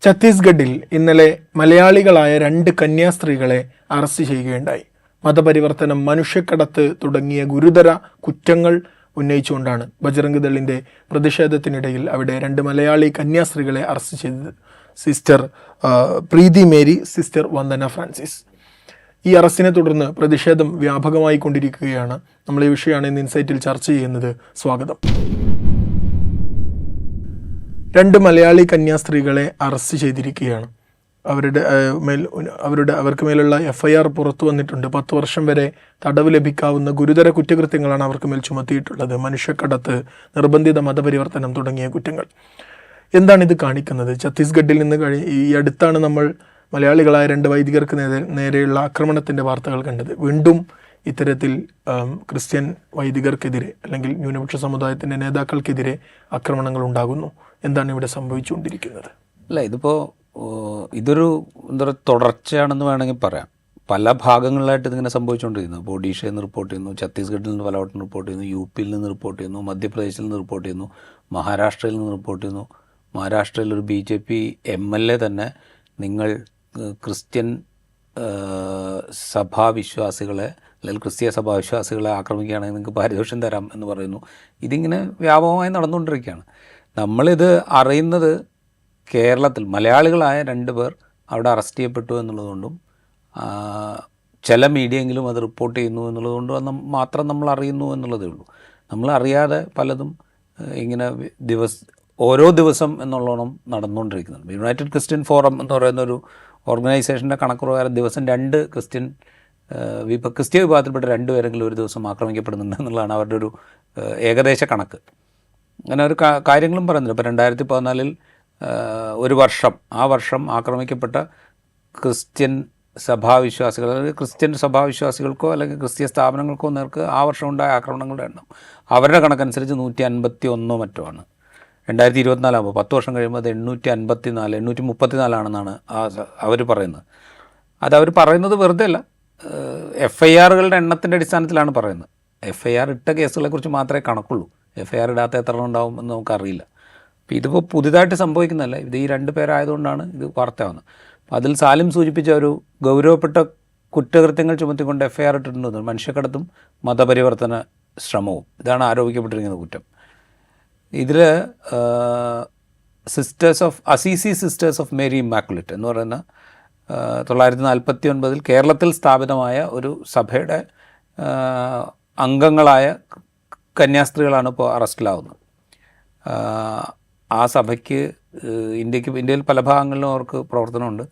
ഛത്തീസ്ഗഡിൽ ഇന്നലെ മലയാളികളായ 2 കന്യാസ്ത്രീകളെ അറസ്റ്റ് ചെയ്യുകയുണ്ടായി. മതപരിവർത്തനം, മനുഷ്യക്കടത്ത് തുടങ്ങിയ ഗുരുതര കുറ്റങ്ങൾ ഉന്നയിച്ചുകൊണ്ടാണ് ബജ്റംഗ് ദളിൻ്റെ പ്രതിഷേധത്തിനിടയിൽ അവിടെ 2 മലയാളി കന്യാസ്ത്രീകളെ അറസ്റ്റ് ചെയ്തത്. സിസ്റ്റർ പ്രീതി മേരി, സിസ്റ്റർ വന്ദന ഫ്രാൻസിസ്. ഈ അറസ്റ്റിനെ തുടർന്ന് പ്രതിഷേധം വ്യാപകമായി കൊണ്ടിരിക്കുകയാണ്. നമ്മൾ ഈ വിഷയമാണ് ഇന്ന് ഇൻസൈറ്റിൽ ചർച്ച ചെയ്യുന്നത്. സ്വാഗതം. 2 മലയാളി കന്യാസ്ത്രീകളെ അറസ്റ്റ് ചെയ്തിരിക്കുകയാണ്. അവർക്ക് മേലുള്ള FIR പുറത്തു വന്നിട്ടുണ്ട്. 10 വർഷം വരെ തടവ് ലഭിക്കാവുന്ന ഗുരുതര കുറ്റകൃത്യങ്ങളാണ് അവർക്ക് മേൽ ചുമത്തിയിട്ടുള്ളത്. മനുഷ്യക്കടത്ത്, നിർബന്ധിത മതപരിവർത്തനം തുടങ്ങിയ കുറ്റങ്ങൾ. എന്താണ് ഇത് കാണിക്കുന്നത്? ഛത്തീസ്ഗഡിൽ നിന്ന് ഈ അടുത്താണ് നമ്മൾ മലയാളികളായ 2 വൈദികർക്ക് നേരെയുള്ള ആക്രമണത്തിൻ്റെ വാർത്തകൾ കണ്ടത്. വീണ്ടും ഇത്തരത്തിൽ ക്രിസ്ത്യൻ വൈദികർക്കെതിരെ അല്ലെങ്കിൽ ന്യൂനപക്ഷ സമുദായത്തിൻ്റെ നേതാക്കൾക്കെതിരെ ആക്രമണങ്ങൾ ഉണ്ടാകുന്നു. എന്താണ് ഇവിടെ സംഭവിച്ചുകൊണ്ടിരിക്കുന്നത്? അല്ല, ഇതൊരു തുടർച്ചയാണെന്ന് വേണമെങ്കിൽ പറയാം. പല ഭാഗങ്ങളിലായിട്ട് ഇതിങ്ങനെ സംഭവിച്ചുകൊണ്ടിരിക്കുന്നു. ഇപ്പോൾ ഒഡീഷയിൽ നിന്ന് റിപ്പോർട്ട് ചെയ്യുന്നു, ഛത്തീസ്ഗഡിൽ നിന്ന് പലവട്ടം റിപ്പോർട്ട് ചെയ്യുന്നു, UP-യിൽ നിന്ന് റിപ്പോർട്ട് ചെയ്യുന്നു, മധ്യപ്രദേശിൽ നിന്ന് റിപ്പോർട്ട് ചെയ്യുന്നു, മഹാരാഷ്ട്രയിൽ നിന്ന് റിപ്പോർട്ട് ചെയ്യുന്നു. മഹാരാഷ്ട്രയിൽ ഒരു BJP MLA തന്നെ നിങ്ങൾ ക്രിസ്ത്യൻ സഭാവിശ്വാസികളെ അല്ലെങ്കിൽ ക്രിസ്തീയ സഭാവിശ്വാസികളെ ആക്രമിക്കുകയാണെങ്കിൽ നിങ്ങൾക്ക് പാരിതോഷം തരാം എന്ന് പറയുന്നു. ഇതിങ്ങനെ വ്യാപകമായി നടന്നുകൊണ്ടിരിക്കുകയാണ്. നമ്മളിത് അറിയുന്നത് കേരളത്തിൽ മലയാളികളായ 2 പേർ അവിടെ അറസ്റ്റ് ചെയ്യപ്പെട്ടു എന്നുള്ളതുകൊണ്ടും ചില മീഡിയയെങ്കിലും അത് റിപ്പോർട്ട് ചെയ്യുന്നു എന്നുള്ളതുകൊണ്ടും മാത്രം നമ്മൾ അറിയുന്നു എന്നുള്ളതേ ഉള്ളൂ. നമ്മൾ അറിയാതെ പലതും ഇങ്ങനെ ഓരോ ദിവസം എന്നുള്ളോണം നടന്നുകൊണ്ടിരിക്കുന്നുണ്ട്. യുണൈറ്റഡ് ക്രിസ്ത്യൻ ഫോറം എന്ന് പറയുന്നൊരു ഓർഗനൈസേഷൻ്റെ കണക്ക് പ്രകാരം ദിവസം 2 ക്രിസ്തീയ വിഭാഗത്തിൽപ്പെട്ട 2 പേരെങ്കിലും ഒരു ദിവസം ആക്രമിക്കപ്പെടുന്നുണ്ട് എന്നുള്ളതാണ് അവരുടെ ഒരു ഏകദേശ കണക്ക്. അങ്ങനെ ഒരു കാര്യങ്ങളും പറയുന്നുണ്ട്. ഇപ്പോൾ 2014 ഒരു വർഷം, ആ വർഷം ആക്രമിക്കപ്പെട്ട ക്രിസ്ത്യൻ സഭാവിശ്വാസികൾ, അല്ലെങ്കിൽ ക്രിസ്ത്യൻ സഭാവിശ്വാസികൾക്കോ അല്ലെങ്കിൽ ക്രിസ്തീയ സ്ഥാപനങ്ങൾക്കോ നേർക്ക് ആ വർഷം ഉണ്ടായ ആക്രമണങ്ങളുടെ എണ്ണം അവരുടെ കണക്കനുസരിച്ച് 151 മറ്റോ ആണ്. 2024 ആകുമ്പോൾ 10 വർഷം കഴിയുമ്പോൾ അത് 834 ആണെന്നാണ് അവർ പറയുന്നത്. അതവർ പറയുന്നത് വെറുതെ അല്ല, FIRകളുടെ എണ്ണത്തിൻ്റെ അടിസ്ഥാനത്തിലാണ് പറയുന്നത്. FIR ഇട്ട കേസുകളെക്കുറിച്ച് മാത്രമേ കണക്കുള്ളൂ. FIR ഇടാത്ത എത്ര ഉണ്ടാവും എന്ന് നമുക്കറിയില്ല. അപ്പോൾ ഇതിപ്പോൾ പുതുതായിട്ട് സംഭവിക്കുന്നതല്ല, ഇത് ഈ 2 പേരായതുകൊണ്ടാണ് ഇത് വാർത്തയാവുന്നത്. അപ്പോൾ അതിൽ സാലിം സൂചിപ്പിച്ച ഒരു ഗൗരവപ്പെട്ട കുറ്റകൃത്യങ്ങൾ ചുമത്തിക്കൊണ്ട് FIR ഇട്ടിട്ടുണ്ട്. മനുഷ്യക്കടത്തും മതപരിവർത്തന ശ്രമവും, ഇതാണ് ആരോപിക്കപ്പെട്ടിരിക്കുന്ന കുറ്റം. ഇതിൽ Assisi sisters of Mary immaculate എന്ന് പറയുന്ന 1949 കേരളത്തിൽ സ്ഥാപിതമായ ഒരു സഭയുടെ അംഗങ്ങളായ കന്യാസ്ത്രീകളാണ് ഇപ്പോൾ അറസ്റ്റിലാവുന്നത്. ആ സഭയ്ക്ക് ഇന്ത്യയിൽ പല ഭാഗങ്ങളിലും അവർക്ക് പ്രവർത്തനമുണ്ട്.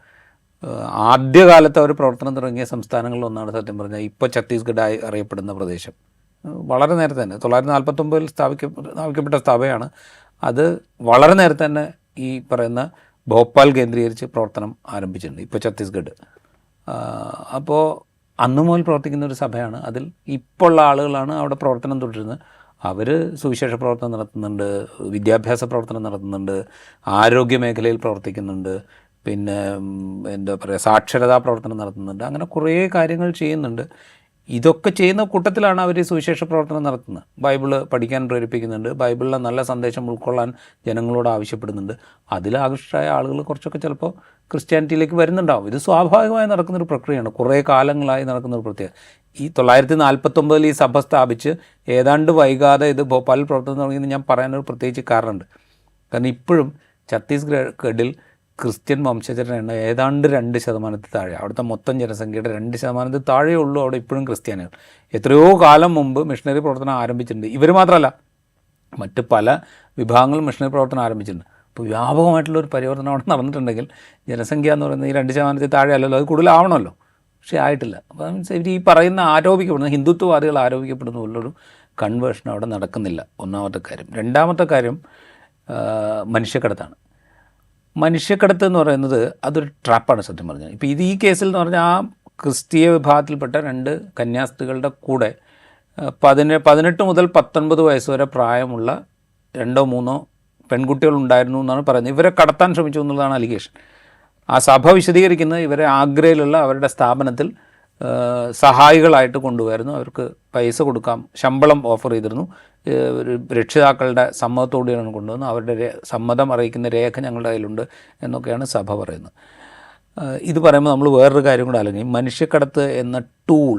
ആദ്യകാലത്ത് അവർ പ്രവർത്തനം തുടങ്ങിയ സംസ്ഥാനങ്ങളിലൊന്നാണ് സത്യം പറഞ്ഞാൽ ഇപ്പോൾ ഛത്തീസ്ഗഡായി അറിയപ്പെടുന്ന പ്രദേശം. വളരെ നേരത്തെ തന്നെ 1949 സ്ഥാപിക്കപ്പെട്ട സഭയാണ്. അത് വളരെ നേരത്തെ തന്നെ ഈ പറയുന്ന ഭോപ്പാൽ കേന്ദ്രീകരിച്ച് പ്രവർത്തനം ആരംഭിച്ചിട്ടുണ്ട്, ഇപ്പോൾ ഛത്തീസ്ഗഡ്. അപ്പോൾ അന്നു മുതൽ പ്രവർത്തിക്കുന്ന ഒരു സഭയാണ്. അതിൽ ഇപ്പോൾ ഉള്ള ആളുകളാണ് അവിടെ പ്രവർത്തനം തുടരുന്നത്. അവർ സുവിശേഷ പ്രവർത്തനം നടത്തുന്നുണ്ട്, വിദ്യാഭ്യാസ പ്രവർത്തനം നടത്തുന്നുണ്ട്, ആരോഗ്യ മേഖലയിൽ പ്രവർത്തിക്കുന്നുണ്ട്, പിന്നെ എന്താ പറയുക, സാക്ഷരതാ പ്രവർത്തനം നടത്തുന്നുണ്ട്. അങ്ങനെ കുറേ കാര്യങ്ങൾ ചെയ്യുന്നുണ്ട്. ഇതൊക്കെ ചെയ്യുന്ന കൂട്ടത്തിലാണ് അവർ സുവിശേഷ പ്രവർത്തനം നടത്തുന്നത്. ബൈബിള് പഠിക്കാൻ പ്രേരിപ്പിക്കുന്നുണ്ട്, ബൈബിളിലെ നല്ല സന്ദേശം ഉൾക്കൊള്ളാൻ ജനങ്ങളോട് ആവശ്യപ്പെടുന്നുണ്ട്. അതിലാകൃഷ്ടരായ ആളുകൾ കുറച്ചൊക്കെ ചിലപ്പോൾ ക്രിസ്ത്യാനിറ്റിയിലേക്ക് വരുന്നുണ്ടാവും. ഇത് സ്വാഭാവികമായി നടക്കുന്നൊരു പ്രക്രിയയാണ്, കുറേ കാലങ്ങളായി നടക്കുന്നൊരു പ്രത്യേകത. ഈ 1949 ഈ സഭ സ്ഥാപിച്ച് ഏതാണ്ട് വൈകാതെ ഇത് ഭോപ്പാലിൽ പ്രവർത്തനം തുടങ്ങിയെന്ന് ഞാൻ പറയാനൊരു പ്രത്യേകിച്ച് കാരണമുണ്ട്. കാരണം ഇപ്പോഴും ഛത്തീസ്ഗഡിൽ ക്രിസ്ത്യൻ വംശജരുടെ എണ്ണം ഏതാണ്ട് 2% താഴെ. അവിടുത്തെ മൊത്തം ജനസംഖ്യയുടെ 2% താഴെ ഉള്ളൂ അവിടെ ഇപ്പോഴും ക്രിസ്ത്യാനികൾ. എത്രയോ കാലം മുമ്പ് മിഷണറി പ്രവർത്തനം ആരംഭിച്ചിട്ടുണ്ട്. ഇവർ മാത്രമല്ല, മറ്റ് പല വിഭാഗങ്ങളും മിഷണറി പ്രവർത്തനം ആരംഭിച്ചിട്ടുണ്ട്. അപ്പോൾ വ്യാപകമായിട്ടുള്ളൊരു പരിവർത്തനം അവിടെ നടന്നിട്ടുണ്ടെങ്കിൽ ജനസംഖ്യ എന്ന് പറയുന്നത് ഈ 2% താഴെ അല്ലല്ലോ, അത് കൂടുതലാവണമല്ലോ. പക്ഷേ ആയിട്ടില്ല. അപ്പോൾ മീൻസ് ഇവർ ഈ പറയുന്ന ആരോപിക്കപ്പെടുന്ന ഹിന്ദുത്വവാദികൾ ആരോപിക്കപ്പെടുന്ന പോലുള്ളൊരു കൺവേർഷൻ അവിടെ നടക്കുന്നില്ല. ഒന്നാമത്തെ കാര്യം. രണ്ടാമത്തെ കാര്യം മനുഷ്യക്കടത്താണ്. മനുഷ്യക്കടത്ത് എന്ന് പറയുന്നത് അതൊരു ട്രാപ്പാണ് സത്യം പറഞ്ഞാൽ. ഇപ്പോൾ ഈ കേസിൽ എന്ന് പറഞ്ഞാൽ ആ ക്രിസ്തീയ വിഭാഗത്തിൽപ്പെട്ട 2 കന്യാസ്ത്രീകളുടെ കൂടെ 18 മുതൽ 19 വയസ്സ് വരെ പ്രായമുള്ള 2 or 3 പെൺകുട്ടികളുണ്ടായിരുന്നു എന്നാണ് പറയുന്നത്. ഇവരെ കടത്താൻ ശ്രമിച്ചു എന്നുള്ളതാണ് അലിഗേഷൻ. ആ സഭ വിശദീകരിക്കുന്നത് ഇവരെ ആഗ്രയിലുള്ള അവരുടെ സ്ഥാപനത്തിൽ സഹായികളായിട്ട് കൊണ്ടുവരുന്നു. അവർക്ക് പൈസ കൊടുക്കാം, ശമ്പളം ഓഫർ ചെയ്തിരുന്നു. ഒരു രക്ഷിതാക്കളുടെ സമ്മതത്തോടെയാണ് കൊണ്ടുവന്നത്. അവരുടെ സമ്മതം അറിയിക്കുന്ന രേഖ ഞങ്ങളുടെ കയ്യിലുണ്ട് എന്നൊക്കെയാണ് സഭ പറയുന്നത്. ഇത് പറയുമ്പോൾ നമ്മൾ വേറൊരു കാര്യം കൂടെ ആലോചിക്കും. മനുഷ്യക്കടത്ത് എന്ന ടൂൾ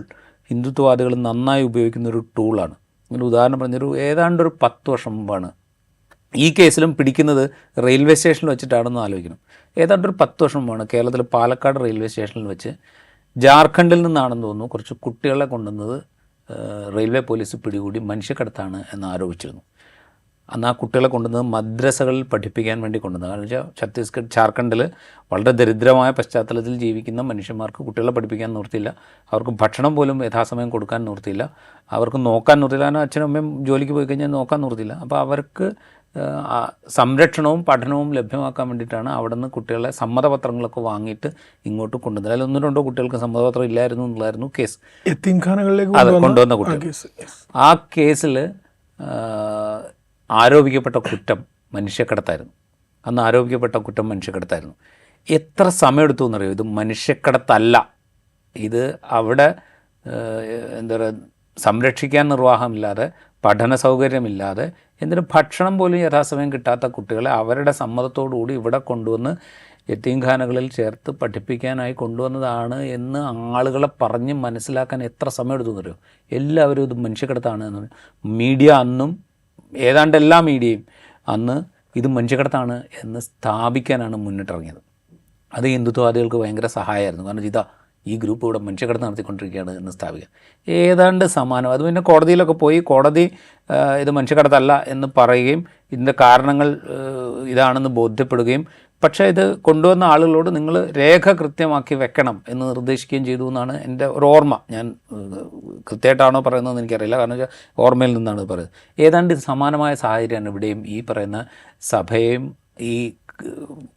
ഹിന്ദുത്വവാദികൾ നന്നായി ഉപയോഗിക്കുന്ന ഒരു ടൂളാണ്. ഒരു ഉദാഹരണം പറഞ്ഞൊരു ഏതാണ്ട് ഒരു 10 വർഷം മുമ്പാണ് ഈ കേസിലും പിടിക്കുന്നത് റെയിൽവേ സ്റ്റേഷനിൽ വെച്ചിട്ടാണെന്ന് ആലോചിക്കണം. ഏതാണ്ട് ഒരു 10 വർഷം മുമ്പാണ് കേരളത്തിൽ പാലക്കാട് റെയിൽവേ സ്റ്റേഷനിൽ വെച്ച് ജാർഖണ്ഡിൽ നിന്നാണെന്ന് തോന്നുന്നു കുറച്ച് കുട്ടികളെ കൊണ്ടുവന്നത് റെയിൽവേ പോലീസ് പിടികൂടി മനുഷ്യക്കടത്താണ് എന്ന് ആരോപിച്ചിരുന്നു. അന്ന് ആ കുട്ടികളെ കൊണ്ടുവന്നത് മദ്രസകളിൽ പഠിപ്പിക്കാൻ വേണ്ടി കൊണ്ടുവന്നത്. കാരണം വെച്ചാൽ ഛത്തീസ്ഗഡ് ജാർഖണ്ഡിൽ വളരെ ദരിദ്രമായ പശ്ചാത്തലത്തിൽ ജീവിക്കുന്ന മനുഷ്യന്മാർക്ക് കുട്ടികളെ പഠിപ്പിക്കാൻ നിവൃത്തിയില്ല. അവർക്ക് ഭക്ഷണം പോലും യഥാസമയം കൊടുക്കാൻ നിവൃത്തിയില്ല. അവർക്ക് നോക്കാൻ നിവൃത്തിയില്ല. കാരണം അച്ഛനും അമ്മയും ജോലിക്ക് പോയി കഴിഞ്ഞാൽ നോക്കാൻ നിവൃത്തിയില്ല. അപ്പോൾ അവർക്ക് സംരക്ഷണവും പഠനവും ലഭ്യമാക്കാൻ വേണ്ടിയിട്ടാണ് അവിടെ നിന്ന് കുട്ടികളെ സമ്മതപത്രങ്ങളൊക്കെ വാങ്ങിയിട്ട് ഇങ്ങോട്ട് കൊണ്ടുവന്നത്. അതിൽ 1-2 കുട്ടികൾക്ക് സമ്മതപത്രം ഇല്ലായിരുന്നു എന്നുള്ളായിരുന്നു കേസ്. അത് കൊണ്ടുവന്ന കുട്ടികൾ. ആ കേസിൽ ആരോപിക്കപ്പെട്ട കുറ്റം മനുഷ്യക്കടത്തായിരുന്നു. അന്ന് ആരോപിക്കപ്പെട്ട കുറ്റം മനുഷ്യക്കടത്തായിരുന്നു. എത്ര സമയമെടുത്തു എന്നറിയോ? ഇത് മനുഷ്യക്കടത്തല്ല. ഇത് അവിടെ എന്താ പറയുക, സംരക്ഷിക്കാൻ നിർവാഹമില്ലാതെ, പഠന സൗകര്യമില്ലാതെ, എന്തിനും ഭക്ഷണം പോലും യഥാസമയം കിട്ടാത്ത കുട്ടികളെ അവരുടെ സമ്മതത്തോടുകൂടി ഇവിടെ കൊണ്ടുവന്ന് യതീംഖാനകളിൽ ചേർത്ത് പഠിപ്പിക്കാനായി കൊണ്ടുവന്നതാണ് എന്ന് ആളുകളെ പറഞ്ഞ് മനസ്സിലാക്കാൻ എത്ര സമയമെടുത്തു എന്നറിയോ? എല്ലാവരും ഇത് മനുഷ്യക്കടത്താണ് എന്ന് പറയും. മീഡിയ അന്നും ഏതാണ്ട് എല്ലാ മീഡിയയും അന്ന് ഇത് മനുഷ്യക്കടത്താണ് എന്ന് സ്ഥാപിക്കാനാണ് മുന്നിട്ടിറങ്ങിയത്. അത് ഹിന്ദുത്വവാദികൾക്ക് ഭയങ്കര സഹായമായിരുന്നു. കാരണം ഇതാ ഈ ഗ്രൂപ്പ് ഇവിടെ മനുഷ്യക്കടത്ത് നടത്തിക്കൊണ്ടിരിക്കുകയാണ് എന്ന് സ്ഥാപിക്കുക. ഏതാണ്ട് സമാനം. അത് പിന്നെ കോടതിയിലൊക്കെ പോയി കോടതി ഇത് മനുഷ്യക്കടത്തല്ല എന്ന് പറയുകയും ഇതിൻ്റെ കാരണങ്ങൾ ഇതാണെന്ന് ബോധ്യപ്പെടുകയും, പക്ഷേ ഇത് കൊണ്ടുവന്ന ആളുകളോട് നിങ്ങൾ രേഖ കൃത്യമാക്കി വെക്കണം എന്ന് നിർദ്ദേശിക്കുകയും ചെയ്തു എന്നാണ് എൻ്റെ ഒരു ഓർമ്മ. ഞാൻ കൃത്യമായിട്ടാണോ പറയുന്നതെന്ന് എനിക്കറിയില്ല. കാരണം വെച്ചാൽ ഓർമ്മയിൽ നിന്നാണ് പറയുന്നത്. ഏതാണ്ട് സമാനമായ സാഹചര്യമാണ് ഇവിടെയും ഈ പറയുന്ന സഭയെയും ഈ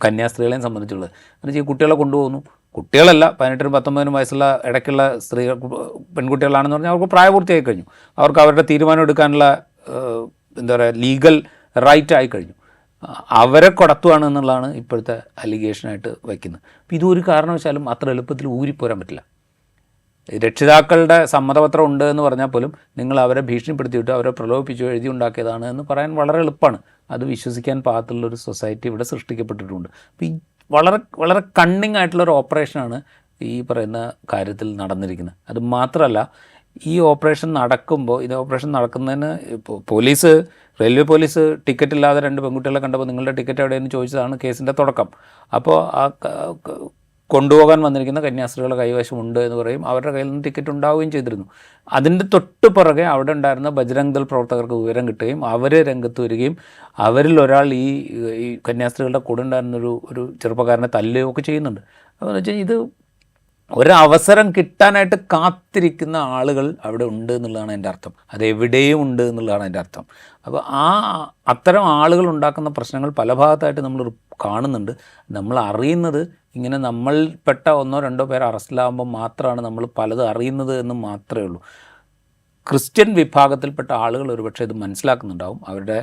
കന്യാസ്ത്രീകളെയും സംബന്ധിച്ചുള്ളത്. എന്ന് വെച്ചാൽ ഈ കുട്ടികളെ കൊണ്ടുപോകുന്നു. കുട്ടികളല്ല, 18-19 വയസ്സുള്ള ഇടയ്ക്കുള്ള സ്ത്രീകൾ, പെൺകുട്ടികളാണെന്ന് പറഞ്ഞാൽ അവർക്ക് പ്രായപൂർത്തിയായി കഴിഞ്ഞു. അവർക്ക് അവരുടെ തീരുമാനം എടുക്കാനുള്ള എന്താ പറയുക ലീഗൽ റൈറ്റ് ആയി കഴിഞ്ഞു. അവരെ കടത്തുകയാണ് എന്നുള്ളതാണ് ഇപ്പോഴത്തെ അലിഗേഷനായിട്ട് വയ്ക്കുന്നത്. അപ്പോൾ ഇതൊരു കാരണവശാലും അത്ര എളുപ്പത്തിൽ ഊരിപ്പോരാൻ പറ്റില്ല. രക്ഷിതാക്കളുടെ സമ്മതപത്രം ഉണ്ട് എന്ന് പറഞ്ഞാൽ പോലും നിങ്ങൾ അവരെ ഭീഷണിപ്പെടുത്തിയിട്ട് അവരെ പ്രലോഭിപ്പിച്ചു എഴുതി ഉണ്ടാക്കിയതാണ് എന്ന് പറയാൻ വളരെ എളുപ്പമാണ്. അത് വിശ്വസിക്കാൻ പാകത്തുള്ളൊരു സൊസൈറ്റി ഇവിടെ സൃഷ്ടിക്കപ്പെട്ടിട്ടുണ്ട്. അപ്പോൾ ഈ വളരെ വളരെ കണ്ണിങ് ആയിട്ടുള്ളൊരു ഓപ്പറേഷനാണ് ഈ പറയുന്ന കാര്യത്തിൽ നടന്നിരിക്കുന്നത്. അത് മാത്രമല്ല, ഈ ഓപ്പറേഷൻ നടക്കുമ്പോൾ, ഇത് ഓപ്പറേഷൻ നടക്കുന്നതിന് ഇപ്പോൾ പോലീസ്, റെയിൽവേ പോലീസ് ടിക്കറ്റ് ഇല്ലാതെ 2 പെൺകുട്ടികളെ കണ്ടപ്പോൾ നിങ്ങളുടെ ടിക്കറ്റ് എവിടെയെന്ന് ചോദിച്ചതാണ് കേസിൻ്റെ തുടക്കം. അപ്പോൾ ആ കൊണ്ടുപോകാൻ വന്നിരിക്കുന്ന കന്യാസ്ത്രീകളുടെ കൈവശമുണ്ട് എന്ന് പറയും. അവരുടെ കയ്യിൽ നിന്ന് ടിക്കറ്റ് ഉണ്ടാവുകയും ചെയ്തിരുന്നു. അതിൻ്റെ തൊട്ട് പുറകെ അവിടെ ഉണ്ടായിരുന്ന ബജ്രംഗ് ദൾ പ്രവർത്തകർക്ക് വിവരം കിട്ടുകയും അവർ രംഗത്ത് വരികയും അവരിൽ ഒരാൾ ഈ കന്യാസ്ത്രീകളുടെ കൂടെ ഉണ്ടായിരുന്നൊരു ചെറുപ്പക്കാരനെ തല്ലുകയും ഒക്കെ ചെയ്യുന്നുണ്ട്. അപ്പോൾ എന്ന് വെച്ചാൽ ഇത് ഒരവസരം കിട്ടാനായിട്ട് കാത്തിരിക്കുന്ന ആളുകൾ അവിടെ ഉണ്ട് എന്നുള്ളതാണ് എൻ്റെ അർത്ഥം. അതെവിടെയും ഉണ്ട് എന്നുള്ളതാണ് എൻ്റെ അർത്ഥം. അപ്പോൾ അത്തരം ആളുകൾ ഉണ്ടാക്കുന്ന പ്രശ്നങ്ങൾ പല ഭാഗത്തായിട്ട് നമ്മൾ കാണുന്നുണ്ട്. നമ്മൾ അറിയുന്നത് ഇങ്ങനെ നമ്മൾപ്പെട്ട 1-2 പേർ അറസ്റ്റിലാകുമ്പോൾ മാത്രമാണ് നമ്മൾ പലത് അറിയുന്നത് എന്ന് മാത്രമേ ഉള്ളൂ. ക്രിസ്ത്യൻ വിഭാഗത്തിൽപ്പെട്ട ആളുകൾ ഒരുപക്ഷെ ഇത് മനസ്സിലാക്കുന്നുണ്ടാവും. അവരുടെ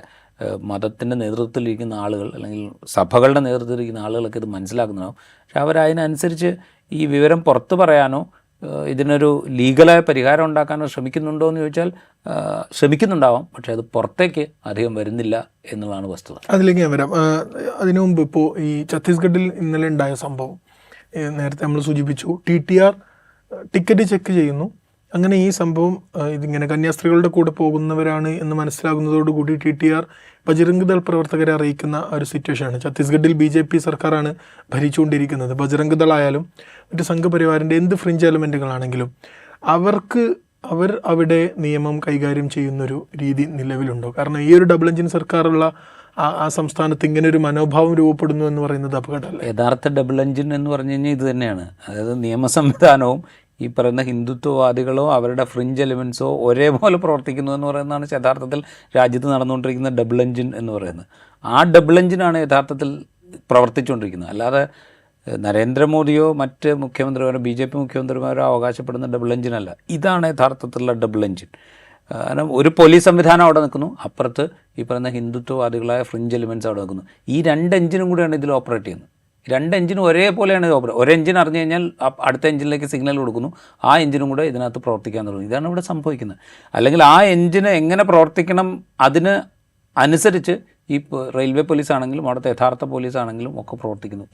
മതത്തിൻ്റെ നേതൃത്വത്തിലിരിക്കുന്ന ആളുകൾ അല്ലെങ്കിൽ സഭകളുടെ നേതൃത്വത്തിലിരിക്കുന്ന ആളുകളൊക്കെ ഇത് മനസ്സിലാക്കുന്നുണ്ടാവും. പക്ഷെ അവരതിനനുസരിച്ച് ഈ വിവരം പുറത്തു പറയാനോ ഇതിനൊരു ലീഗലായ പരിഹാരം ഉണ്ടാക്കാനോ ശ്രമിക്കുന്നുണ്ടോ എന്ന് ചോദിച്ചാൽ ശ്രമിക്കുന്നുണ്ടാവാം. പക്ഷേ അത് പുറത്തേക്ക് അധികം വരുന്നില്ല എന്നുള്ളതാണ് വസ്തുത. അതിലേക്ക് ഞാൻ വരാം. അതിനു മുമ്പ് ഇപ്പോൾ ഈ ഛത്തീസ്ഗഡിൽ ഇന്നലെ ഉണ്ടായ സംഭവം നേരത്തെ നമ്മൾ സൂചിപ്പിച്ചു. TTR ടിക്കറ്റ് ചെക്ക് ചെയ്യുന്നു. അങ്ങനെ ഈ സംഭവം ഇതിങ്ങനെ കന്യാസ്ത്രീകളുടെ കൂടെ പോകുന്നവരാണ് എന്ന് മനസ്സിലാകുന്നതോടുകൂടി TTR ബജ്രംഗ് ദൾ പ്രവർത്തകരെ അറിയിക്കുന്ന ഒരു സിറ്റുവേഷനാണ്. ഛത്തീസ്ഗഡിൽ BJP സർക്കാരാണ് ഭരിച്ചുകൊണ്ടിരിക്കുന്നത്. ബജ്രംഗ് ദൾ ആയാലും മറ്റ് സംഘപരിവാറിൻ്റെ എന്ത് ഫ്രിഞ്ച് എലമെൻറ്റുകളാണെങ്കിലും അവർ അവിടെ നിയമം കൈകാര്യം ചെയ്യുന്നൊരു രീതി നിലവിലുണ്ടോ? കാരണം ഈ ഒരു ഡബിൾ എഞ്ചിൻ സർക്കാരുള്ള ആ സംസ്ഥാനത്ത് ഇങ്ങനെ ഒരു മനോഭാവം രൂപപ്പെടുന്നു എന്ന് പറയുന്നത് അപകടമല്ല. യഥാർത്ഥ ഡബിൾ എഞ്ചിൻ എന്ന് പറഞ്ഞു കഴിഞ്ഞാൽ ഇത് തന്നെയാണ്. അതായത് നിയമ സംവിധാനവും ഈ പറയുന്ന ഹിന്ദുത്വവാദികളോ അവരുടെ ഫ്രിഞ്ച് എലിമെൻസോ ഒരേപോലെ പ്രവർത്തിക്കുന്നു എന്ന് പറയുന്നതാണ് യഥാർത്ഥത്തിൽ രാജ്യത്ത് നടന്നുകൊണ്ടിരിക്കുന്ന ഡബിൾ എഞ്ചിൻ എന്ന് പറയുന്നത്. ആ ഡബിൾ എഞ്ചിനാണ് യഥാർത്ഥത്തിൽ പ്രവർത്തിച്ചുകൊണ്ടിരിക്കുന്നത്. അല്ലാതെ നരേന്ദ്രമോദിയോ മറ്റ് മുഖ്യമന്ത്രിമാരോ BJP മുഖ്യമന്ത്രിമാരോ അവകാശപ്പെടുന്ന ഡബിൾ എഞ്ചിനല്ല. ഇതാണ് യഥാർത്ഥത്തിലുള്ള ഡബിൾ എഞ്ചിൻ. കാരണം ഒരു പോലീസ് സംവിധാനം അവിടെ നിൽക്കുന്നു, അപ്പുറത്ത് ഈ പറയുന്ന ഹിന്ദുത്വവാദികളായ ഫ്രിഞ്ച് എലിമെൻറ്റ്സ് അവിടെ നിൽക്കുന്നു. ഈ 2 എഞ്ചിനും കൂടിയാണ് ഇതിൽ ഓപ്പറേറ്റ് ചെയ്യുന്നത്. രണ്ട് എഞ്ചിനും ഒരേപോലെയാണ് ഓപ്പറേറ്റ്. ഒരു എഞ്ചിൻ അറിഞ്ഞു കഴിഞ്ഞാൽ അടുത്ത എഞ്ചിനിലേക്ക് സിഗ്നൽ കൊടുക്കുന്നു, ആ എഞ്ചിനും കൂടെ ഇതിനകത്ത് പ്രവർത്തിക്കാൻ തുടങ്ങും. ഇതാണ് ഇവിടെ സംഭവിക്കുന്നത്. അല്ലെങ്കിൽ ആ എഞ്ചിന് എങ്ങനെ പ്രവർത്തിക്കണം അതിന് അനുസരിച്ച് ഈ റെയിൽവേ പോലീസ് ആണെങ്കിലും അവിടുത്തെ യഥാർത്ഥ പോലീസ് ആണെങ്കിലും ഒക്കെ പ്രവർത്തിക്കുന്നു.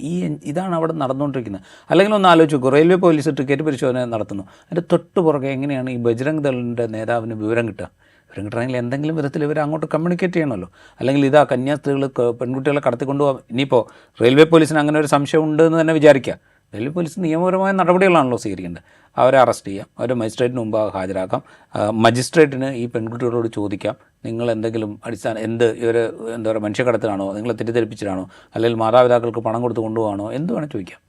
ഇതാണ് അവിടെ നടന്നുകൊണ്ടിരിക്കുന്നത്. അല്ലെങ്കിൽ ഒന്ന് ആലോചിച്ച് നോക്കൂ, റെയിൽവേ പോലീസ് ടിക്കറ്റ് പരിശോധന നടത്തുന്നു, അതിൻ്റെ തൊട്ട് പുറകെ എങ്ങനെയാണ് ഈ ബജ്രംഗ് ദളിൻ്റെ നേതാവിന് വിവരം കിട്ടുക? വിവരം കിട്ടണമെങ്കിൽ എന്തെങ്കിലും വിധത്തിൽ ഇവർ അങ്ങോട്ട് കമ്മ്യൂണിക്കേറ്റ് ചെയ്യണമല്ലോ. അല്ലെങ്കിൽ ഇതാ കന്യാസ്ത്രീകൾ പെൺകുട്ടികളെ കടത്തിക്കൊണ്ടുപോകാം. ഇനിയിപ്പോൾ റെയിൽവേ പോലീസിന് അങ്ങനെ ഒരു സംശയം ഉണ്ട് എന്ന് തന്നെ വിചാരിക്കുക. റെയിൽവേ പോലീസ് നിയമപരമായ നടപടികളാണല്ലോ സ്വീകരിക്കേണ്ടത്. അവരെ അറസ്റ്റ് ചെയ്യാം, അവരെ മജിസ്ട്രേറ്റിന് മുമ്പ് ഹാജരാക്കാം, മജിസ്ട്രേറ്റിന് ഈ പെൺകുട്ടികളോട് ചോദിക്കാം, നിങ്ങൾ എന്തെങ്കിലും ഇവർ എന്താ പറയുക മനുഷ്യക്കടത്തിലാണോ, നിങ്ങളെ തെറ്റിദ്ധരിപ്പിച്ചിട്ടാണോ, അല്ലെങ്കിൽ മാതാപിതാക്കൾക്ക് പണം കൊടുത്ത് കൊണ്ടുപോകാണോ, എന്ത് വേണം ചോദിക്കാം.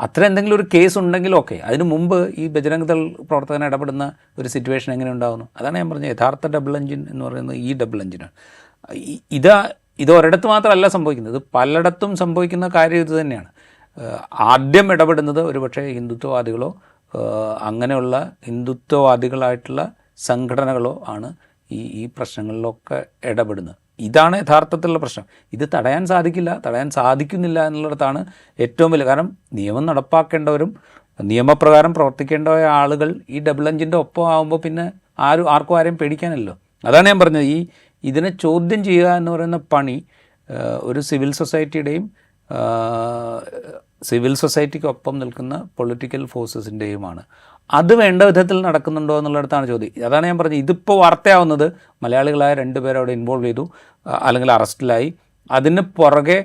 അത്ര എന്തെങ്കിലും ഒരു കേസ് ഉണ്ടെങ്കിൽ ഓക്കെ. അതിന് മുമ്പ് ഈ ബജരംഗ് ദൾ പ്രവർത്തകൻ ഇടപെടുന്ന ഒരു സിറ്റുവേഷൻ എങ്ങനെ ഉണ്ടാകുന്നു? അതാണ് ഞാൻ പറഞ്ഞത്, യഥാർത്ഥ ഡബിൾ എഞ്ചിൻ എന്ന് പറയുന്നത് ഈ ഡബിൾ എഞ്ചിനാണ്. ഇത് ഒരിടത്ത് മാത്രമല്ല സംഭവിക്കുന്നത്, പലയിടത്തും സംഭവിക്കുന്ന കാര്യം ഇത് തന്നെയാണ്. ആദ്യം ഇടപെടുന്നത് ഒരുപക്ഷെ ഹിന്ദുത്വവാദികളോ അങ്ങനെയുള്ള ഹിന്ദുത്വവാദികളായിട്ടുള്ള സംഘടനകളോ ആണ് ഈ പ്രശ്നങ്ങളിലൊക്കെ ഇടപെടുന്നത്. ഇതാണ് യഥാർത്ഥത്തിലുള്ള പ്രശ്നം. ഇത് തടയാൻ സാധിക്കുന്നില്ല എന്നുള്ളിടത്താണ് ഏറ്റവും വലിയ. കാരണം നിയമം നടപ്പാക്കേണ്ടവരും നിയമപ്രകാരം പ്രവർത്തിക്കേണ്ട ആളുകൾ ഈ ഡബിൾ എഞ്ചിൻ്റെ ഒപ്പം ആകുമ്പോൾ പിന്നെ ആർക്കും ആരെയും പേടിക്കാനല്ലോ. അതാണ് ഞാൻ പറഞ്ഞത്, ഇതിനെ ചോദ്യം ചെയ്യുക എന്ന് പറയുന്ന പണി ഒരു സിവിൽ സൊസൈറ്റിക്കൊപ്പം നിൽക്കുന്ന പൊളിറ്റിക്കൽ ഫോഴ്സസിൻ്റെയുമാണ്. അത് വേണ്ട വിധത്തിൽ നടക്കുന്നുണ്ടോ എന്നുള്ളിടത്താണ് ചോദ്യം. അതാണ് ഞാൻ പറഞ്ഞത്, ഇതിപ്പോൾ വാർത്തയാവുന്നത് മലയാളികളായ 2 പേരെ അവിടെ ഇൻവോൾവ് ചെയ്തു, അല്ലെങ്കിൽ അറസ്റ്റിലായി. അതിന് പുറകെ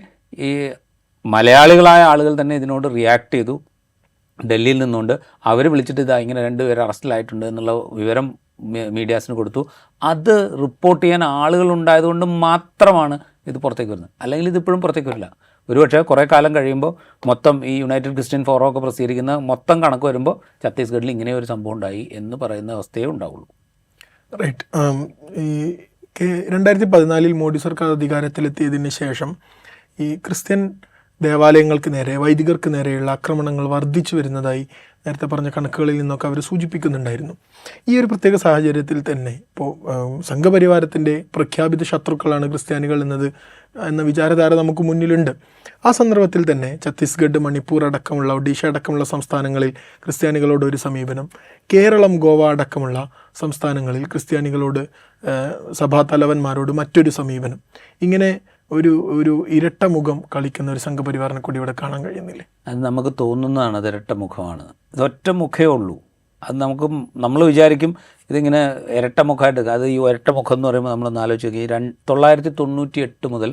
ഈ മലയാളികളായ ആളുകൾ തന്നെ ഇതിനോട് റിയാക്ട് ചെയ്തു. ഡൽഹിയിൽ നിന്നുകൊണ്ട് അവർ വിളിച്ചിട്ട് ഇതാ ഇങ്ങനെ 2 പേര് അറസ്റ്റിലായിട്ടുണ്ട് എന്നുള്ള വിവരം മീഡിയാസിന് കൊടുത്തു. അത് റിപ്പോർട്ട് ചെയ്യാൻ ആളുകളുണ്ടായതുകൊണ്ട് മാത്രമാണ് ഇത് പുറത്തേക്ക് വരുന്നത്. അല്ലെങ്കിൽ ഇതിപ്പോഴും പുറത്തേക്ക് വരില്ല. ഒരുപക്ഷെ കുറേ കാലം കഴിയുമ്പോൾ മൊത്തം ഈ യുണൈറ്റഡ് ക്രിസ്ത്യൻ ഫോറം ഒക്കെ പ്രസിദ്ധീകരിക്കുന്ന മൊത്തം കണക്ക് വരുമ്പോൾ ഛത്തീസ്ഗഡിൽ ഇങ്ങനെ ഒരു സംഭവം ഉണ്ടായി എന്ന് പറയുന്ന അവസ്ഥയേ ഉണ്ടാവുള്ളൂ. റൈറ്റ്. ഈ 2014 മോഡി സർക്കാർ അധികാരത്തിലെത്തിയതിന് ശേഷം ഈ ക്രിസ്ത്യൻ ദേവാലയങ്ങൾക്ക് നേരെ, വൈദികർക്ക് നേരെയുള്ള ആക്രമണങ്ങൾ വർദ്ധിച്ചു വരുന്നതായി നേരത്തെ പറഞ്ഞ കണക്കുകളിൽ നിന്നൊക്കെ അവർ സൂചിപ്പിക്കുന്നുണ്ടായിരുന്നു. ഈ ഒരു പ്രത്യേക സാഹചര്യത്തിൽ തന്നെ ഇപ്പോൾ സംഘപരിവാരത്തിൻ്റെ പ്രഖ്യാപിത ശത്രുക്കളാണ് ക്രിസ്ത്യാനികൾ എന്ന വിചാരധാര നമുക്ക് മുന്നിലുണ്ട്. ആ സന്ദർഭത്തിൽ തന്നെ ഛത്തീസ്ഗഡ്, മണിപ്പൂർ അടക്കമുള്ള, ഒഡീഷ അടക്കമുള്ള സംസ്ഥാനങ്ങളിൽ ക്രിസ്ത്യാനികളോട് ഒരു സമീപനം, കേരളം, ഗോവ അടക്കമുള്ള സംസ്ഥാനങ്ങളിൽ ക്രിസ്ത്യാനികളോട് സഭാതലവന്മാരോട് മറ്റൊരു സമീപനം, ഇങ്ങനെ ഒരു ഇരട്ട മുഖം കളിക്കുന്ന ഒരു സംഘപരിവാറിനെ കൂടി ഇവിടെ കാണാൻ കഴിയുന്നില്ലേ? അത് നമുക്ക് തോന്നുന്നതാണ് അത് ഇരട്ട മുഖമാണ്. ഇതൊറ്റ മുഖമേ ഉള്ളൂ. അത് നമ്മൾ വിചാരിക്കും ഇതിങ്ങനെ ഇരട്ട മുഖമായിട്ട്. അത് ഈ ഇരട്ട മുഖം എന്ന് പറയുമ്പോൾ നമ്മളൊന്ന് ആലോചിച്ച് നോക്കി, 1998 മുതൽ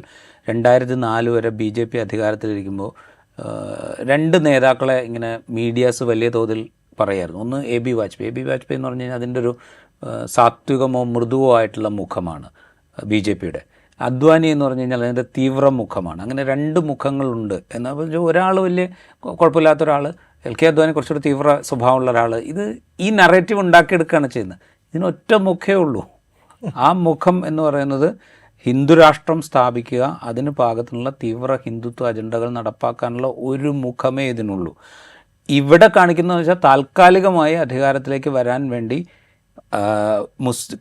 2004 വരെ BJP അധികാരത്തിലിരിക്കുമ്പോൾ 2 നേതാക്കളെ ഇങ്ങനെ മീഡിയാസ് വലിയ തോതിൽ പറയായിരുന്നു. ഒന്ന് AB വാജ്പേയി എന്ന് പറഞ്ഞു കഴിഞ്ഞാൽ അതിൻ്റെ ഒരു സാത്വികമോ മൃദുവോ ആയിട്ടുള്ള മുഖമാണ് BJPയുടെ. അദ്വാനി എന്ന് പറഞ്ഞു കഴിഞ്ഞാൽ അതിൻ്റെ തീവ്ര മുഖമാണ്. അങ്ങനെ 2 മുഖങ്ങളുണ്ട്. എന്നാൽ ഒരാൾ വലിയ കുഴപ്പമില്ലാത്ത ഒരാൾ, LK അദ്വാനി കുറച്ചുകൂടി തീവ്ര സ്വഭാവമുള്ള ഒരാൾ. ഈ നറേറ്റീവ് ഉണ്ടാക്കിയെടുക്കുകയാണ് ചെയ്യുന്നത്. ഇതിനൊറ്റ മുഖമേ ഉള്ളൂ. ആ മുഖം എന്ന് പറയുന്നത് ഹിന്ദുരാഷ്ട്രം സ്ഥാപിക്കുക, അതിന് പാകത്തിനുള്ള തീവ്ര ഹിന്ദുത്വ അജണ്ടകൾ നടപ്പാക്കാനുള്ള ഒരു മുഖമേ ഇതിനുള്ളൂ. ഇവിടെ കാണിക്കുന്നതെന്ന് വെച്ചാൽ താൽക്കാലികമായി അധികാരത്തിലേക്ക് വരാൻ വേണ്ടി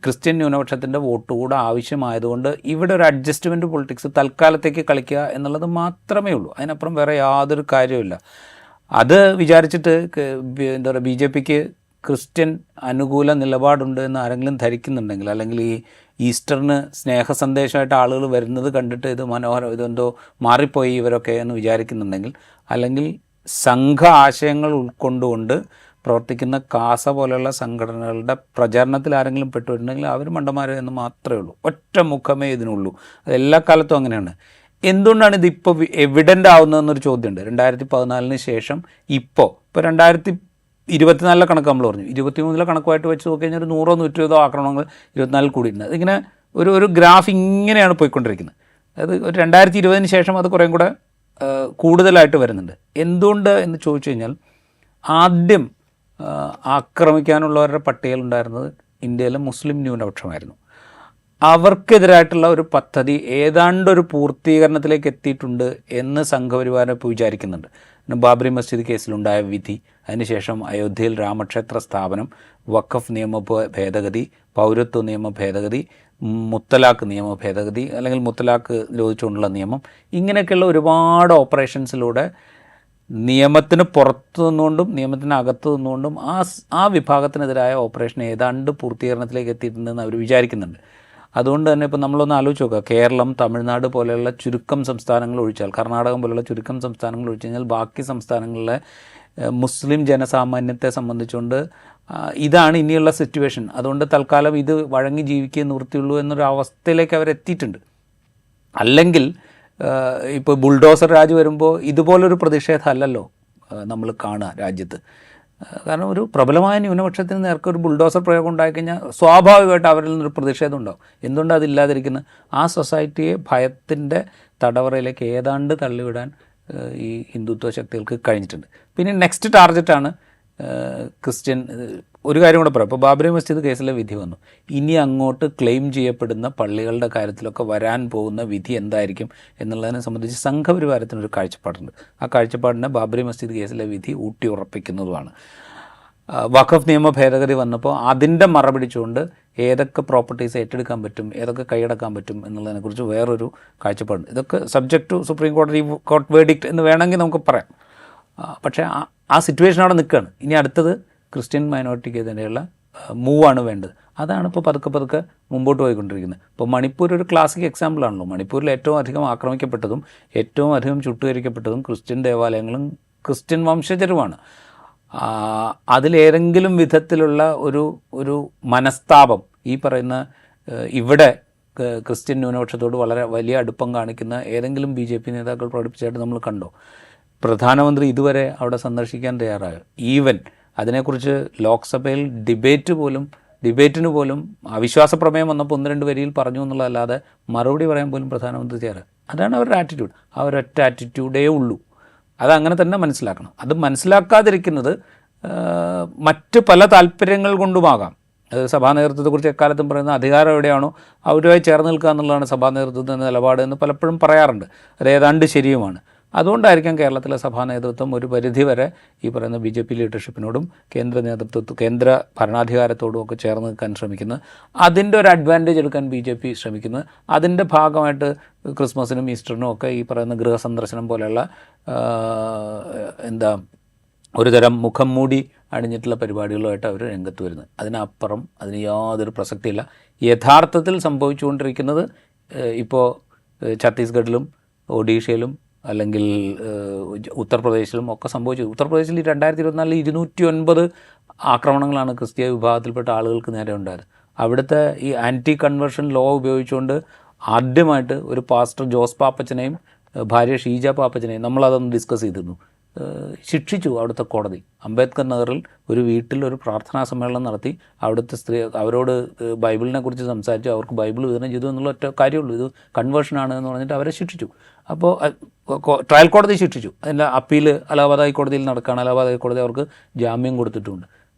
ക്രിസ്ത്യൻ ന്യൂനപക്ഷത്തിൻ്റെ വോട്ട് കൂടെ ആവശ്യമായതുകൊണ്ട് ഇവിടെ ഒരു അഡ്ജസ്റ്റ്മെൻറ്റ് പൊളിറ്റിക്സ് തൽക്കാലത്തേക്ക് കളിക്കുക എന്നുള്ളത് മാത്രമേ ഉള്ളൂ. അതിനപ്പുറം വേറെ യാതൊരു കാര്യമില്ല. അത് വിചാരിച്ചിട്ട് എന്താ പറയുക, BJPക്ക് ക്രിസ്ത്യൻ അനുകൂല നിലപാടുണ്ട് എന്ന് ആരെങ്കിലും ധരിക്കുന്നുണ്ടെങ്കിൽ, അല്ലെങ്കിൽ ഈ ഈസ്റ്ററിന് സ്നേഹ സന്ദേശമായിട്ട് ആളുകൾ വരുന്നത് കണ്ടിട്ട് ഇതെന്തോ മാറിപ്പോയി ഇവരൊക്കെ എന്ന് വിചാരിക്കുന്നുണ്ടെങ്കിൽ, അല്ലെങ്കിൽ സംഘ ആശയങ്ങൾ ഉൾക്കൊണ്ടുകൊണ്ട് പ്രവർത്തിക്കുന്ന കാസ പോലെയുള്ള സംഘടനകളുടെ പ്രചാരണത്തിൽ ആരെങ്കിലും പെട്ടുവരുന്നുണ്ടെങ്കിൽ അവർ മണ്ടന്മാർ എന്ന് മാത്രമേ ഉള്ളൂ. ഒറ്റ മുഖമേ ഇതിനുള്ളൂ. അത് എല്ലാ കാലത്തും അങ്ങനെയാണ്. എന്തുകൊണ്ടാണ് ഇതിപ്പോൾ എവിഡൻ്റ് ആവുന്നതെന്നൊരു ചോദ്യമുണ്ട്. 2014 ശേഷം ഇപ്പോൾ 2024 കണക്ക് നമ്മൾ പറഞ്ഞു, 23 കണക്കുമായിട്ട് വെച്ച് നോക്കി കഴിഞ്ഞാൽ ഒരു 100-120 ആക്രമണങ്ങൾ 24 കൂടിയിട്ടുണ്ട്. അതിങ്ങനെ ഒരു ഗ്രാഫ് ഇങ്ങനെയാണ് പോയിക്കൊണ്ടിരിക്കുന്നത്. അത് ഒരു 2020 ശേഷം അത് കുറേയും കൂടെ കൂടുതലായിട്ട് വരുന്നുണ്ട്. എന്തുകൊണ്ട് എന്ന് ചോദിച്ചു കഴിഞ്ഞാൽ, ആദ്യം ആക്രമിക്കാനുള്ളവരുടെ പട്ടികയിലുണ്ടായിരുന്നത് ഇന്ത്യയിലെ മുസ്ലിം ന്യൂനപക്ഷമായിരുന്നു. അവർക്കെതിരായിട്ടുള്ള ഒരു പദ്ധതി ഏതാണ്ടൊരു പൂർത്തീകരണത്തിലേക്ക് എത്തിയിട്ടുണ്ട് എന്ന് സംഘപരിവാരം ഇപ്പോൾ വിചാരിക്കുന്നുണ്ട്. ബാബറി മസ്ജിദ് കേസിലുണ്ടായ വിധി, അതിനുശേഷം അയോധ്യയിൽ രാമക്ഷേത്ര സ്ഥാപനം, വഖഫ് നിയമ ഭേദഗതി, പൗരത്വ നിയമ ഭേദഗതി, മുത്തലാഖ് നിയമ ഭേദഗതി, അല്ലെങ്കിൽ മുത്തലാഖ് നിരോധിച്ചുകൊണ്ടുള്ള നിയമം, ഇങ്ങനെയൊക്കെയുള്ള ഒരുപാട് ഓപ്പറേഷൻസിലൂടെ നിയമത്തിന് പുറത്തു നിന്നുകൊണ്ടും നിയമത്തിനകത്ത് നിന്നുകൊണ്ടും ആ വിഭാഗത്തിനെതിരായ ഓപ്പറേഷൻ ഏതാണ്ട് പൂർത്തീകരണത്തിലേക്ക് എത്തിയിട്ടുണ്ടെന്ന് അവർ വിചാരിക്കുന്നുണ്ട്. അതുകൊണ്ട് തന്നെ ഇപ്പോൾ നമ്മളൊന്ന് ആലോചിച്ച് നോക്കുക, കേരളം, തമിഴ്നാട് പോലെയുള്ള ചുരുക്കം സംസ്ഥാനങ്ങൾ ഒഴിച്ചാൽ, കർണാടകം പോലെയുള്ള ചുരുക്കം സംസ്ഥാനങ്ങൾ ഒഴിച്ചു കഴിഞ്ഞാൽ ബാക്കി സംസ്ഥാനങ്ങളിലെ മുസ്ലിം ജനസാമാന്യത്തെ സംബന്ധിച്ചുകൊണ്ട് ഇതാണ് ഇനിയുള്ള സിറ്റുവേഷൻ. അതുകൊണ്ട് തൽക്കാലം ഇത് വഴങ്ങി ജീവിക്കേ നിവൃത്തിയുള്ളൂ എന്നൊരു അവസ്ഥയിലേക്ക് അവരെത്തിയിട്ടുണ്ട്. അല്ലെങ്കിൽ ഇപ്പോൾ ബുൾഡോസർ രാജ് വരുമ്പോൾ ഇതുപോലൊരു പ്രതിഷേധമല്ലല്ലോ നമ്മൾ കാണുക രാജ്യത്ത്. കാരണം ഒരു പ്രബലമായ ന്യൂനപക്ഷത്തിന് നേർക്ക് ഒരു ബുൾഡോസർ പ്രയോഗം ഉണ്ടായിക്കഴിഞ്ഞാൽ സ്വാഭാവികമായിട്ട് അവരിൽ നിന്നൊരു പ്രതിഷേധം ഉണ്ടാവും. എന്തുകൊണ്ടാണ് അതില്ലാതിരിക്കുന്നത്? ആ സൊസൈറ്റിയെ ഭയത്തിൻ്റെ തടവറയിലേക്ക് ഏതാണ്ട് തള്ളിവിടാൻ ഈ ഹിന്ദുത്വ ശക്തികൾക്ക് കഴിഞ്ഞിട്ടുണ്ട്. പിന്നെ നെക്സ്റ്റ് ടാർഗറ്റാണ് ക്രിസ്ത്യൻ. ഒരു കാര്യം കൂടെ പറയാം, ഇപ്പോൾ ബാബറി മസ്ജിദ് കേസിലെ വിധി വന്നു. ഇനി അങ്ങോട്ട് ക്ലെയിം ചെയ്യപ്പെടുന്ന പള്ളികളുടെ കാര്യത്തിലൊക്കെ വരാൻ പോകുന്ന വിധി എന്തായിരിക്കും എന്നുള്ളതിനെ സംബന്ധിച്ച് സംഘപരിവാരത്തിനൊരു കാഴ്ചപ്പാടുണ്ട്. ആ കാഴ്ചപ്പാടിനെ ബാബറി മസ്ജിദ് കേസിലെ വിധി ഊട്ടി ഉറപ്പിക്കുന്നതുമാണ്. വഖഫ് നിയമ ഭേദഗതി വന്നപ്പോൾ അതിൻ്റെ മറപിടിച്ചുകൊണ്ട് ഏതൊക്കെ പ്രോപ്പർട്ടീസ് ഏറ്റെടുക്കാൻ പറ്റും, ഏതൊക്കെ കൈയടക്കാൻ പറ്റും എന്നുള്ളതിനെക്കുറിച്ച് വേറൊരു കാഴ്ചപ്പാടുണ്ട്. ഇതൊക്കെ subject to supreme court verdict എന്ന് വേണമെങ്കിൽ നമുക്ക് പറയാം. പക്ഷേ ആ സിറ്റുവേഷൻ അവിടെ നിൽക്കുകയാണ്. ഇനി അടുത്തത് ക്രിസ്ത്യൻ മൈനോറിറ്റിക്കെതിരെയുള്ള മൂവാണ് വേണ്ടത്. അതാണ് ഇപ്പോൾ പതുക്കെ മുമ്പോട്ട് പോയിക്കൊണ്ടിരിക്കുന്നത്. ഇപ്പോൾ മണിപ്പൂർ ഒരു ക്ലാസിക് എക്സാമ്പിളാണല്ലോ. മണിപ്പൂരിൽ ഏറ്റവും അധികം ആക്രമിക്കപ്പെട്ടതും ഏറ്റവും അധികം ചുട്ടുകരിക്കപ്പെട്ടതും ക്രിസ്ത്യൻ ദേവാലയങ്ങളും ക്രിസ്ത്യൻ വംശജരുമാണ്. അതിലേതെങ്കിലും വിധത്തിലുള്ള ഒരു മനസ്താപം ഈ പറയുന്ന ഇവിടെ ക്രിസ്ത്യൻ ന്യൂനപക്ഷത്തോട് വളരെ വലിയ അടുപ്പം കാണിക്കുന്ന ഏതെങ്കിലും BJP നേതാക്കൾ പ്രകടിപ്പിച്ചായിട്ട് നമ്മൾ കണ്ടോ? പ്രധാനമന്ത്രി ഇതുവരെ അവിടെ സന്ദർശിക്കാൻ തയ്യാറായോ? ഈവൻ അതിനെക്കുറിച്ച് ലോക്സഭയിൽ ഡിബേറ്റിന് പോലും അവിശ്വാസ പ്രമേയം വന്നപ്പോൾ 1-2 വരിയിൽ പറഞ്ഞു എന്നുള്ളതല്ലാതെ മറുപടി പറയാൻ പോലും പ്രധാനമന്ത്രി തയ്യാറായി. അതാണ് അവരുടെ ആറ്റിറ്റ്യൂഡ്. ആ ഒരൊറ്റ ആറ്റിറ്റ്യൂഡേ ഉള്ളൂ. അതങ്ങനെ തന്നെ മനസ്സിലാക്കണം. അത് മനസ്സിലാക്കാതിരിക്കുന്നത് മറ്റ് പല താല്പര്യങ്ങൾ കൊണ്ടുമാകാം. അത് സഭാ നേതൃത്വത്തെക്കുറിച്ച് എക്കാലത്തും പറയുന്ന അധികാരം എവിടെയാണോ അവരുമായി ചേർന്ന് നിൽക്കുക എന്നുള്ളതാണ് സഭാ നേതൃത്വത്തിൻ്റെ നിലപാട് എന്ന് പലപ്പോഴും പറയാറുണ്ട്. അത് ഏതാണ്ട് ശരിയുമാണ്. അതുകൊണ്ടായിരിക്കാം കേരളത്തിലെ സഭാ നേതൃത്വം ഒരു പരിധിവരെ ഈ പറയുന്ന BJP ലീഡർഷിപ്പിനോടും കേന്ദ്ര ഭരണാധികാരത്തോടും ഒക്കെ ചേർന്ന് നിൽക്കാൻ ശ്രമിക്കുന്നത്. അതിൻ്റെ ഒരു അഡ്വാൻറ്റേജ് എടുക്കാൻ BJP ശ്രമിക്കുന്നത്. അതിൻ്റെ ഭാഗമായിട്ട് ക്രിസ്മസിനും ഈസ്റ്ററിനും ഒക്കെ ഈ പറയുന്ന ഗൃഹസന്ദർശനം പോലെയുള്ള ഒരുതരം മുഖം മൂടി അണിഞ്ഞിട്ടുള്ള പരിപാടികളുമായിട്ട് അവർ രംഗത്ത് വരുന്നത്. അതിനപ്പുറം അതിന് യാതൊരു പ്രസക്തിയില്ല. യഥാർത്ഥത്തിൽ സംഭവിച്ചുകൊണ്ടിരിക്കുന്നത് ഇപ്പോൾ ഛത്തീസ്ഗഡിലും ഒഡീഷയിലും അല്ലെങ്കിൽ ഉത്തർപ്രദേശിലും ഒക്കെ സംഭവിച്ചു. ഉത്തർപ്രദേശിൽ 2024 209 ആക്രമണങ്ങളാണ് ക്രിസ്തീയ വിഭാഗത്തിൽപ്പെട്ട ആളുകൾക്ക് നേരെ ഉണ്ടായത്. അവിടുത്തെ ഈ ആൻറ്റി കൺവേർഷൻ ലോ ഉപയോഗിച്ചുകൊണ്ട് ആദ്യമായിട്ട് ഒരു പാസ്റ്റർ ജോസ് പാപ്പച്ചനെയും ഭാര്യ ഷീജ പാപ്പച്ചനെയും നമ്മളതൊന്ന് ഡിസ്കസ് ചെയ്തിരുന്നു, ശിക്ഷിച്ചു അവിടുത്തെ കോടതി. അംബേദ്കർ നഗറിൽ ഒരു വീട്ടിൽ ഒരു പ്രാർത്ഥനാ സമ്മേളനം നടത്തി അവിടുത്തെ അവരോട് ബൈബിളിനെ കുറിച്ച് സംസാരിച്ചു, അവർക്ക് ബൈബിൾ വിതരണം ചെയ്തു എന്നുള്ള ഒറ്റ കാര്യമുള്ളൂ. ഇത് കൺവേർഷനാണ് എന്ന് പറഞ്ഞിട്ട് അവരെ ശിക്ഷിച്ചു. അപ്പോൾ ട്രയൽ കോടതി ശിക്ഷിച്ചു. അതിൻ്റെ അപ്പീൽ അലഹാബാദ് ഹൈക്കോടതിയിൽ നടക്കുകയാണ്. അലഹാബാദ് ഹൈക്കോടതി അവർക്ക് ജാമ്യം കൊടുത്തിട്ടുണ്ട്.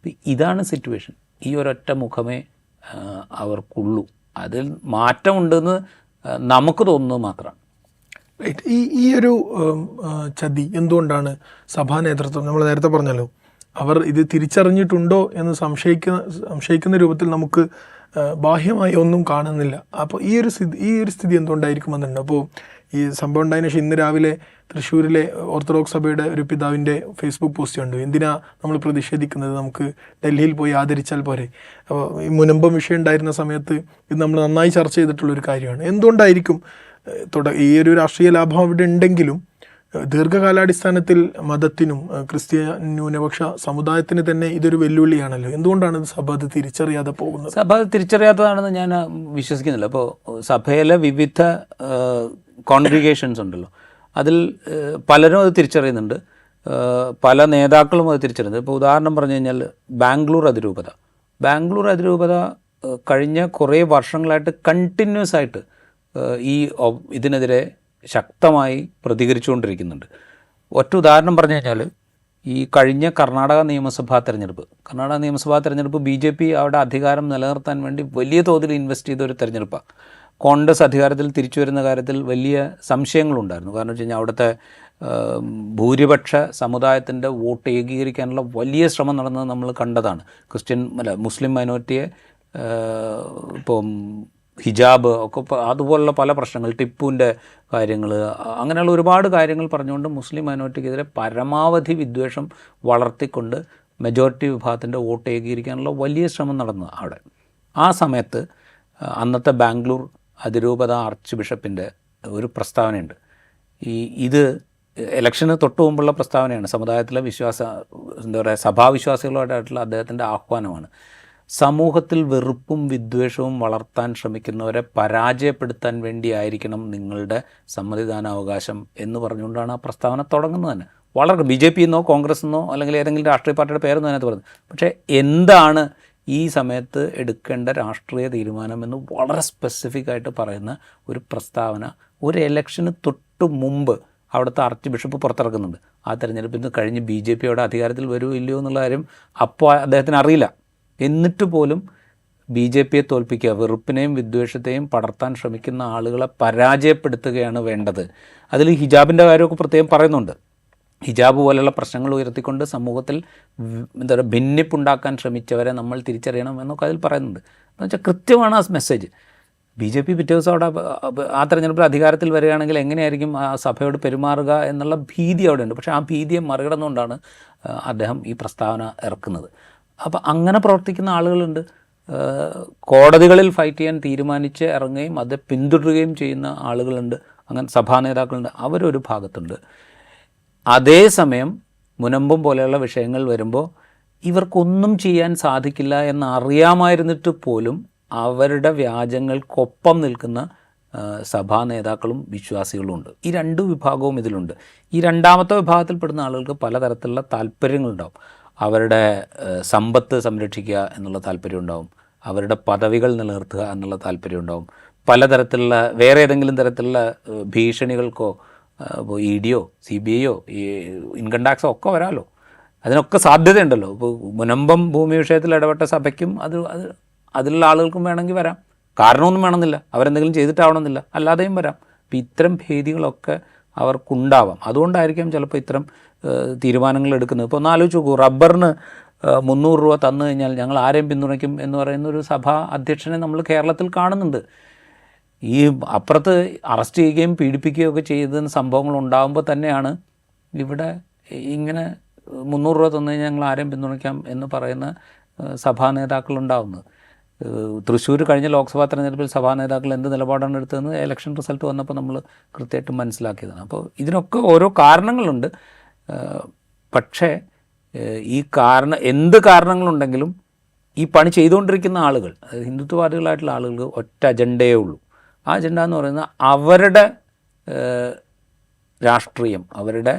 ഇതാണ് സിറ്റുവേഷൻ. ഈ ഒരൊറ്റ മുഖമേ അവർക്കുള്ളൂ. അതിൽ മാറ്റമുണ്ടെന്ന് നമുക്ക് തോന്നുന്നത് മാത്രമാണ്. ഈ ഒരു ചതി എന്തുകൊണ്ടാണ് സഭാ നേതൃത്വം, നമ്മൾ നേരത്തെ പറഞ്ഞല്ലോ, അവർ ഇത് തിരിച്ചറിഞ്ഞിട്ടുണ്ടോ എന്ന് സംശയിക്കുന്ന രൂപത്തിൽ നമുക്ക് ബാഹ്യമായി ഒന്നും കാണുന്നില്ല. അപ്പോൾ ഈ ഒരു സ്ഥിതി എന്തുകൊണ്ടായിരിക്കുമെന്നുണ്ട്. അപ്പോൾ ഈ സംഭവം ഉണ്ടായതിനു ശേഷം ഇന്ന് രാവിലെ തൃശ്ശൂരിലെ ഓർത്തഡോക്സ് സഭയുടെ ഒരു പിതാവിൻ്റെ ഫേസ്ബുക്ക് പോസ്റ്റ് കണ്ടു. എന്തിനാ നമ്മൾ പ്രതിഷേധിക്കുന്നത്, നമുക്ക് ഡൽഹിയിൽ പോയി ആദരിച്ചാൽ പോരെ. അപ്പോൾ ഈ മുനമ്പം വിഷയം ഉണ്ടായിരുന്ന സമയത്ത് ഇത് നമ്മൾ നന്നായി ചർച്ച ചെയ്തിട്ടുള്ളൊരു കാര്യമാണ്. എന്തുകൊണ്ടായിരിക്കും ഈ ഒരു രാഷ്ട്രീയ ലാഭം അവിടെ ഉണ്ടെങ്കിലും ദീർഘകാലാടിസ്ഥാനത്തിൽ മതത്തിനും ക്രിസ്ത്യ ന്യൂനപക്ഷ സമുദായത്തിന് തന്നെ ഇതൊരു വെല്ലുവിളിയാണല്ലോ. എന്തുകൊണ്ടാണ് സഭ അത് തിരിച്ചറിയാതെ പോകുന്നത്? സഭ തിരിച്ചറിയാത്തതാണെന്ന് ഞാൻ വിശ്വസിക്കുന്നില്ല. അപ്പോൾ സഭയിലെ വിവിധ കോൺഗ്രിഗേഷൻസ് ഉണ്ടല്ലോ, അതിൽ പലരും അത് തിരിച്ചറിയുന്നുണ്ട്, പല നേതാക്കളും അത് തിരിച്ചറിയുന്നുണ്ട്. ഇപ്പോൾ ഉദാഹരണം പറഞ്ഞു കഴിഞ്ഞാൽ ബാംഗ്ലൂർ അതിരൂപത കഴിഞ്ഞ കുറേ വർഷങ്ങളായിട്ട് കണ്ടിന്യൂസ് ആയിട്ട് ഇതിനെതിരെ ശക്തമായി പ്രതികരിച്ചുകൊണ്ടിരിക്കുന്നുണ്ട്. ഒറ്റ ഉദാഹരണം പറഞ്ഞു കഴിഞ്ഞാൽ ഈ കഴിഞ്ഞ കർണാടക നിയമസഭാ തെരഞ്ഞെടുപ്പ് BJP അവിടെ അധികാരം നിലനിർത്താൻ വേണ്ടി വലിയ തോതിൽ ഇൻവെസ്റ്റ് ചെയ്ത ഒരു തെരഞ്ഞെടുപ്പാണ്. കോൺഗ്രസ് അധികാരത്തിൽ തിരിച്ചു വരുന്ന കാര്യത്തിൽ വലിയ സംശയങ്ങളുണ്ടായിരുന്നു. കാരണം വെച്ച് കഴിഞ്ഞാൽ അവിടുത്തെ ഭൂരിപക്ഷ സമുദായത്തിൻ്റെ വോട്ട് ഏകീകരിക്കാനുള്ള വലിയ ശ്രമം നടന്നത് നമ്മൾ കണ്ടതാണ്. മുസ്ലിം മൈനോറിറ്റിയെ ഇപ്പം ഹിജാബ് ഒക്കെ അതുപോലുള്ള പല പ്രശ്നങ്ങൾ, ടിപ്പുവിൻ്റെ കാര്യങ്ങൾ, അങ്ങനെയുള്ള ഒരുപാട് കാര്യങ്ങൾ പറഞ്ഞുകൊണ്ട് മുസ്ലിം മൈനോറിറ്റിക്കെതിരെ പരമാവധി വിദ്വേഷം വളർത്തിക്കൊണ്ട് മെജോറിറ്റി വിഭാഗത്തിൻ്റെ വോട്ട് ഏകീകരിക്കാനുള്ള വലിയ ശ്രമം നടന്നു അവിടെ. ആ സമയത്ത് അന്നത്തെ ബാംഗ്ലൂർ അതിരൂപത ആർച്ച് ബിഷപ്പിൻ്റെ ഒരു പ്രസ്താവനയുണ്ട്. ഇത് ഇലക്ഷന് തൊട്ട് മുമ്പുള്ള പ്രസ്താവനയാണ്. സമുദായത്തിലെ എന്താ പറയുക, സഭാവിശ്വാസികളോടായിട്ടുള്ള അദ്ദേഹത്തിൻ്റെ ആഹ്വാനമാണ്. സമൂഹത്തിൽ വെറുപ്പും വിദ്വേഷവും വളർത്താൻ ശ്രമിക്കുന്നവരെ പരാജയപ്പെടുത്താൻ വേണ്ടിയായിരിക്കണം നിങ്ങളുടെ സമ്മതിദാനാവകാശം എന്ന് പറഞ്ഞുകൊണ്ടാണ് ആ പ്രസ്താവന തുടങ്ങുന്നത് തന്നെ. വളരെ BJP എന്നോ കോൺഗ്രസ് എന്നോ അല്ലെങ്കിൽ ഏതെങ്കിലും രാഷ്ട്രീയ പാർട്ടിയുടെ പേരൊന്നും അതിനകത്ത് പറയുന്നത്. പക്ഷേ എന്താണ് ഈ സമയത്ത് എടുക്കേണ്ട രാഷ്ട്രീയ തീരുമാനമെന്ന് വളരെ സ്പെസിഫിക് ആയിട്ട് പറയുന്ന ഒരു പ്രസ്താവന ഒരു ഇലക്ഷന് തൊട്ട് മുമ്പ് അവിടുത്തെ ആർച്ച് ബിഷപ്പ് പുറത്തിറക്കുന്നുണ്ട്. ആ തെരഞ്ഞെടുപ്പിൽ നിന്ന് കഴിഞ്ഞ് BJP അവിടെ അധികാരത്തിൽ വരുമോ ഇല്ലയോ എന്നുള്ള കാര്യം അപ്പോൾ അദ്ദേഹത്തിന് അറിയില്ല. എന്നിട്ട് പോലും BJPയെ തോൽപ്പിക്കുക, വെറുപ്പിനെയും വിദ്വേഷത്തെയും പടർത്താൻ ശ്രമിക്കുന്ന ആളുകളെ പരാജയപ്പെടുത്തുകയാണ് വേണ്ടത്. അതിൽ ഹിജാബിൻ്റെ കാര്യമൊക്കെ പ്രത്യേകം പറയുന്നുണ്ട്. ഹിജാബ് പോലെയുള്ള പ്രശ്നങ്ങൾ ഉയർത്തിക്കൊണ്ട് സമൂഹത്തിൽ എന്താ പറയുക ഭിന്നിപ്പുണ്ടാക്കാൻ ശ്രമിച്ചവരെ നമ്മൾ തിരിച്ചറിയണം എന്നൊക്കെ അതിൽ പറയുന്നുണ്ട്. എന്ന് വെച്ചാൽ കൃത്യമാണ് ആ മെസ്സേജ്. BJP പിറ്റേ ദിവസം അവിടെ ആ തെരഞ്ഞെടുപ്പിൽ അധികാരത്തിൽ വരികയാണെങ്കിൽ എങ്ങനെയായിരിക്കും ആ സഭയോട് പെരുമാറുക എന്നുള്ള ഭീതി അവിടെ ഉണ്ട്. പക്ഷേ ആ ഭീതിയെ മറികടന്നുകൊണ്ടാണ് അദ്ദേഹം ഈ പ്രസ്താവന ഇറക്കുന്നത്. അപ്പോൾ അങ്ങനെ പ്രവർത്തിക്കുന്ന ആളുകളുണ്ട്. കോടതികളിൽ ഫൈറ്റ് ചെയ്യാൻ തീരുമാനിച്ച് ഇറങ്ങുകയും അത് പിന്തുടരുകയും ചെയ്യുന്ന ആളുകളുണ്ട്. അങ്ങനെ സഭാ നേതാക്കളുണ്ട്. അവരൊരു ഭാഗത്തുണ്ട്. അതേസമയം മുനമ്പം പോലെയുള്ള വിഷയങ്ങൾ വരുമ്പോൾ ഇവർക്കൊന്നും ചെയ്യാൻ സാധിക്കില്ല എന്നറിയാമായിരുന്നിട്ട് പോലും അവരുടെ വ്യാജങ്ങൾക്കൊപ്പം നിൽക്കുന്ന സഭാ നേതാക്കളും വിശ്വാസികളുമുണ്ട്. ഈ രണ്ട് വിഭാഗവും ഇതിലുണ്ട്. ഈ രണ്ടാമത്തെ വിഭാഗത്തിൽപ്പെടുന്ന ആളുകൾക്ക് പലതരത്തിലുള്ള താല്പര്യങ്ങളുണ്ടാവും. അവരുടെ സമ്പത്ത് സംരക്ഷിക്കുക എന്നുള്ള താല്പര്യം ഉണ്ടാവും, അവരുടെ പദവികൾ നിലനിർത്തുക എന്നുള്ള താല്പര്യം ഉണ്ടാവും, പലതരത്തിലുള്ള വേറെ ഏതെങ്കിലും തരത്തിലുള്ള ഭീഷണികൾക്കോ ഇപ്പോൾ EDയോ CBIയോ ഇൻകം ടാക്സോ ഒക്കെ വരാമല്ലോ. അതിനൊക്കെ സാധ്യതയുണ്ടല്ലോ. ഇപ്പോൾ മുനമ്പം ഭൂമി വിഷയത്തിൽ ഇടപെട്ട സഭയ്ക്കും അതിലുള്ള ആളുകൾക്കും വേണമെങ്കിൽ വരാം. കാരണമൊന്നും വേണമെന്നില്ല, അവരെന്തെങ്കിലും ചെയ്തിട്ടാവണമെന്നില്ല, അല്ലാതെയും വരാം. അപ്പോൾ ഇത്തരം ഭീതികളൊക്കെ അവർക്കുണ്ടാവാം. അതുകൊണ്ടായിരിക്കും ചിലപ്പോൾ ഇത്തരം തീരുമാനങ്ങൾ എടുക്കുന്നത്. ഇപ്പോൾ ഒന്ന് ആലോചിച്ച് നോക്കൂ, റബ്ബറിന് 300 രൂപ തന്നു കഴിഞ്ഞാൽ ഞങ്ങൾ ആരെയും പിന്തുണയ്ക്കും എന്ന് പറയുന്ന ഒരു സഭാ അധ്യക്ഷനെ നമ്മൾ കേരളത്തിൽ കാണുന്നുണ്ട്. ഈ അപ്പുറത്ത് അറസ്റ്റ് ചെയ്യുകയും പീഡിപ്പിക്കുകയും ഒക്കെ ചെയ്ത സംഭവങ്ങൾ ഉണ്ടാകുമ്പോൾ തന്നെയാണ് ഇവിടെ ഇങ്ങനെ 300 രൂപ തന്നു കഴിഞ്ഞാൽ ഞങ്ങൾ ആരെയും പിന്തുണയ്ക്കാം എന്ന് പറയുന്ന സഭാ നേതാക്കളുണ്ടാകുന്നത്. തൃശ്ശൂർ കഴിഞ്ഞ ലോക്സഭാ തെരഞ്ഞെടുപ്പിൽ സഭാ നേതാക്കൾ എന്ത് നിലപാടാണ് എടുത്തതെന്ന് ഇലക്ഷൻ റിസൾട്ട് വന്നപ്പോൾ നമ്മൾ കൃത്യമായിട്ട് മനസ്സിലാക്കിയതാണ്. അപ്പോൾ ഇതിനൊക്കെ ഓരോ കാരണങ്ങളുണ്ട്. പക്ഷേ ഈ എന്ത് കാരണങ്ങളുണ്ടെങ്കിലും ഈ പണി ചെയ്തുകൊണ്ടിരിക്കുന്ന ആളുകൾ, ഹിന്ദുത്വവാദികളായിട്ടുള്ള ആളുകൾക്ക് ഒറ്റ അജണ്ടയേ ഉള്ളൂ. ആ അജണ്ട എന്ന് പറയുന്നത് അവരുടെ രാഷ്ട്രീയം, അവരുടെ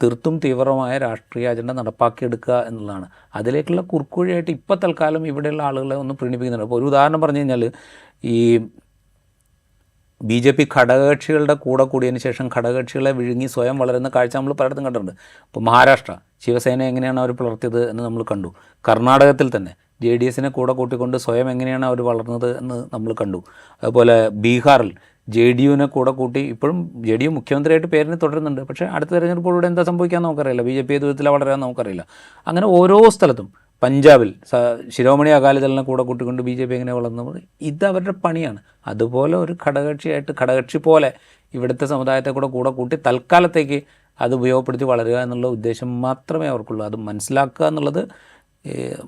തീർത്തും തീവ്രമായ രാഷ്ട്രീയ അജണ്ട നടപ്പാക്കിയെടുക്കുക എന്നുള്ളതാണ്. അതിലേക്കുള്ള കുറുക്കുവഴിയായിട്ട് ഇപ്പോൾ തൽക്കാലം ഇവിടെയുള്ള ആളുകളെ ഒന്ന് പ്രീണിപ്പിക്കുന്നുണ്ട്. അപ്പോൾ ഒരു ഉദാഹരണം പറഞ്ഞു കഴിഞ്ഞാൽ, ഈ BJP ഘടകകക്ഷികളുടെ കൂടെ കൂടിയതിന് ശേഷം ഘടകകക്ഷികളെ വിഴുങ്ങി സ്വയം വളരുന്ന കാഴ്ച നമ്മൾ പലയിടത്തും കണ്ടിട്ടുണ്ട്. ഇപ്പോൾ മഹാരാഷ്ട്ര ശിവസേന എങ്ങനെയാണ് അവർ പുലർത്തിയത് എന്ന് നമ്മൾ കണ്ടു. കർണാടകത്തിൽ തന്നെ JDSനെ കൂടെ കൂട്ടിക്കൊണ്ട് സ്വയം എങ്ങനെയാണ് അവർ വളർന്നത് എന്ന് നമ്മൾ കണ്ടു. അതുപോലെ ബീഹാറിൽ JDUവിനെ കൂടെ കൂട്ടി ഇപ്പോഴും JDU മുഖ്യമന്ത്രിയായിട്ട് പേരിന് തുടരുന്നുണ്ട്. പക്ഷേ അടുത്ത തെരഞ്ഞെടുപ്പോടുകൂടെ എന്താ സംഭവിക്കാമെന്ന് നമുക്കറിയില്ല. BJP ഏത് വിധത്തിലാണ് വളരാമെന്ന് നമുക്കറിയില്ല. അങ്ങനെ ഓരോ സ്ഥലത്തും പഞ്ചാബിൽ ശിരോമണി അകാലിദളിനെ കൂടെ കൂട്ടിക്കൊണ്ട് BJP എങ്ങനെ വളർന്നത്, ഇത് അവരുടെ പണിയാണ്. അതുപോലെ ഒരു ഘടകകക്ഷി പോലെ ഇവിടുത്തെ സമുദായത്തെ കൂടെ കൂട്ടി തൽക്കാലത്തേക്ക് അത് ഉപയോഗപ്പെടുത്തി വളരുക എന്നുള്ള ഉദ്ദേശം മാത്രമേ അവർക്കുള്ളൂ. അത് മനസ്സിലാക്കുക എന്നുള്ളത്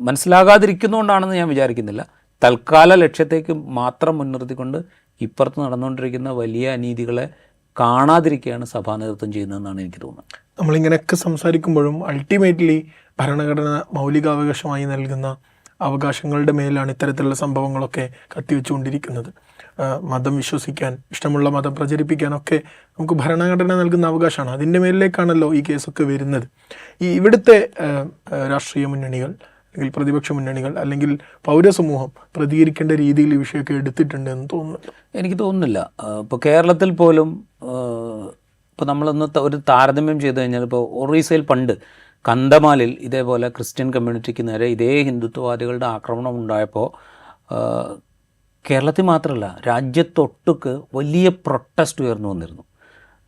മനസ്സിലാകാതിരിക്കുന്നതുകൊണ്ടാണെന്ന് ഞാൻ വിചാരിക്കുന്നില്ല. തൽക്കാല ലക്ഷ്യത്തേക്ക് മാത്രം മുൻനിർത്തിക്കൊണ്ട് ഇപ്പുറത്ത് നടന്നുകൊണ്ടിരിക്കുന്ന വലിയ അനീതികളെ കാണാതിരിക്കുകയാണ് സഭാ നേതൃത്വം ചെയ്യുന്നതെന്നാണ് എനിക്ക് തോന്നുന്നത്. നമ്മളിങ്ങനെയൊക്കെ സംസാരിക്കുമ്പോഴും അൾട്ടിമേറ്റ്ലി ഭരണഘടന മൗലികാവകാശമായി നൽകുന്ന അവകാശങ്ങളുടെ മേലാണ് ഇത്തരത്തിലുള്ള സംഭവങ്ങളൊക്കെ കത്തിവെച്ചുകൊണ്ടിരിക്കുന്നത്. മതം വിശ്വസിക്കാൻ, ഇഷ്ടമുള്ള മതം പ്രചരിപ്പിക്കാനൊക്കെ നമുക്ക് ഭരണഘടന നൽകുന്ന അവകാശമാണ്. അതിൻ്റെ മേലിലേക്കാണല്ലോ ഈ കേസൊക്കെ വരുന്നത്. ഇവിടുത്തെ രാഷ്ട്രീയ മുന്നണികൾ അല്ലെങ്കിൽ പ്രതിപക്ഷ മുന്നണികൾ അല്ലെങ്കിൽ പൗരസമൂഹം പ്രതികരിക്കേണ്ട രീതിയിൽ ഈ വിഷയമൊക്കെ എടുത്തിട്ടുണ്ട് എന്ന് തോന്നുന്നു. എനിക്ക് തോന്നുന്നില്ല. ഇപ്പോൾ കേരളത്തിൽ പോലും ഇപ്പോൾ നമ്മളൊന്ന് ഒരു താരതമ്യം ചെയ്ത് കഴിഞ്ഞാൽ, ഇപ്പോൾ ഒറീസയിൽ പണ്ട് കന്തമാലിൽ ഇതേപോലെ ക്രിസ്ത്യൻ കമ്മ്യൂണിറ്റിക്ക് നേരെ ഇതേ ഹിന്ദുത്വവാദികളുടെ ആക്രമണം ഉണ്ടായപ്പോൾ കേരളത്തിൽ മാത്രമല്ല രാജ്യത്തൊട്ടുക്ക് വലിയ പ്രൊട്ടസ്റ്റ് ഉയർന്നു വന്നിരുന്നു.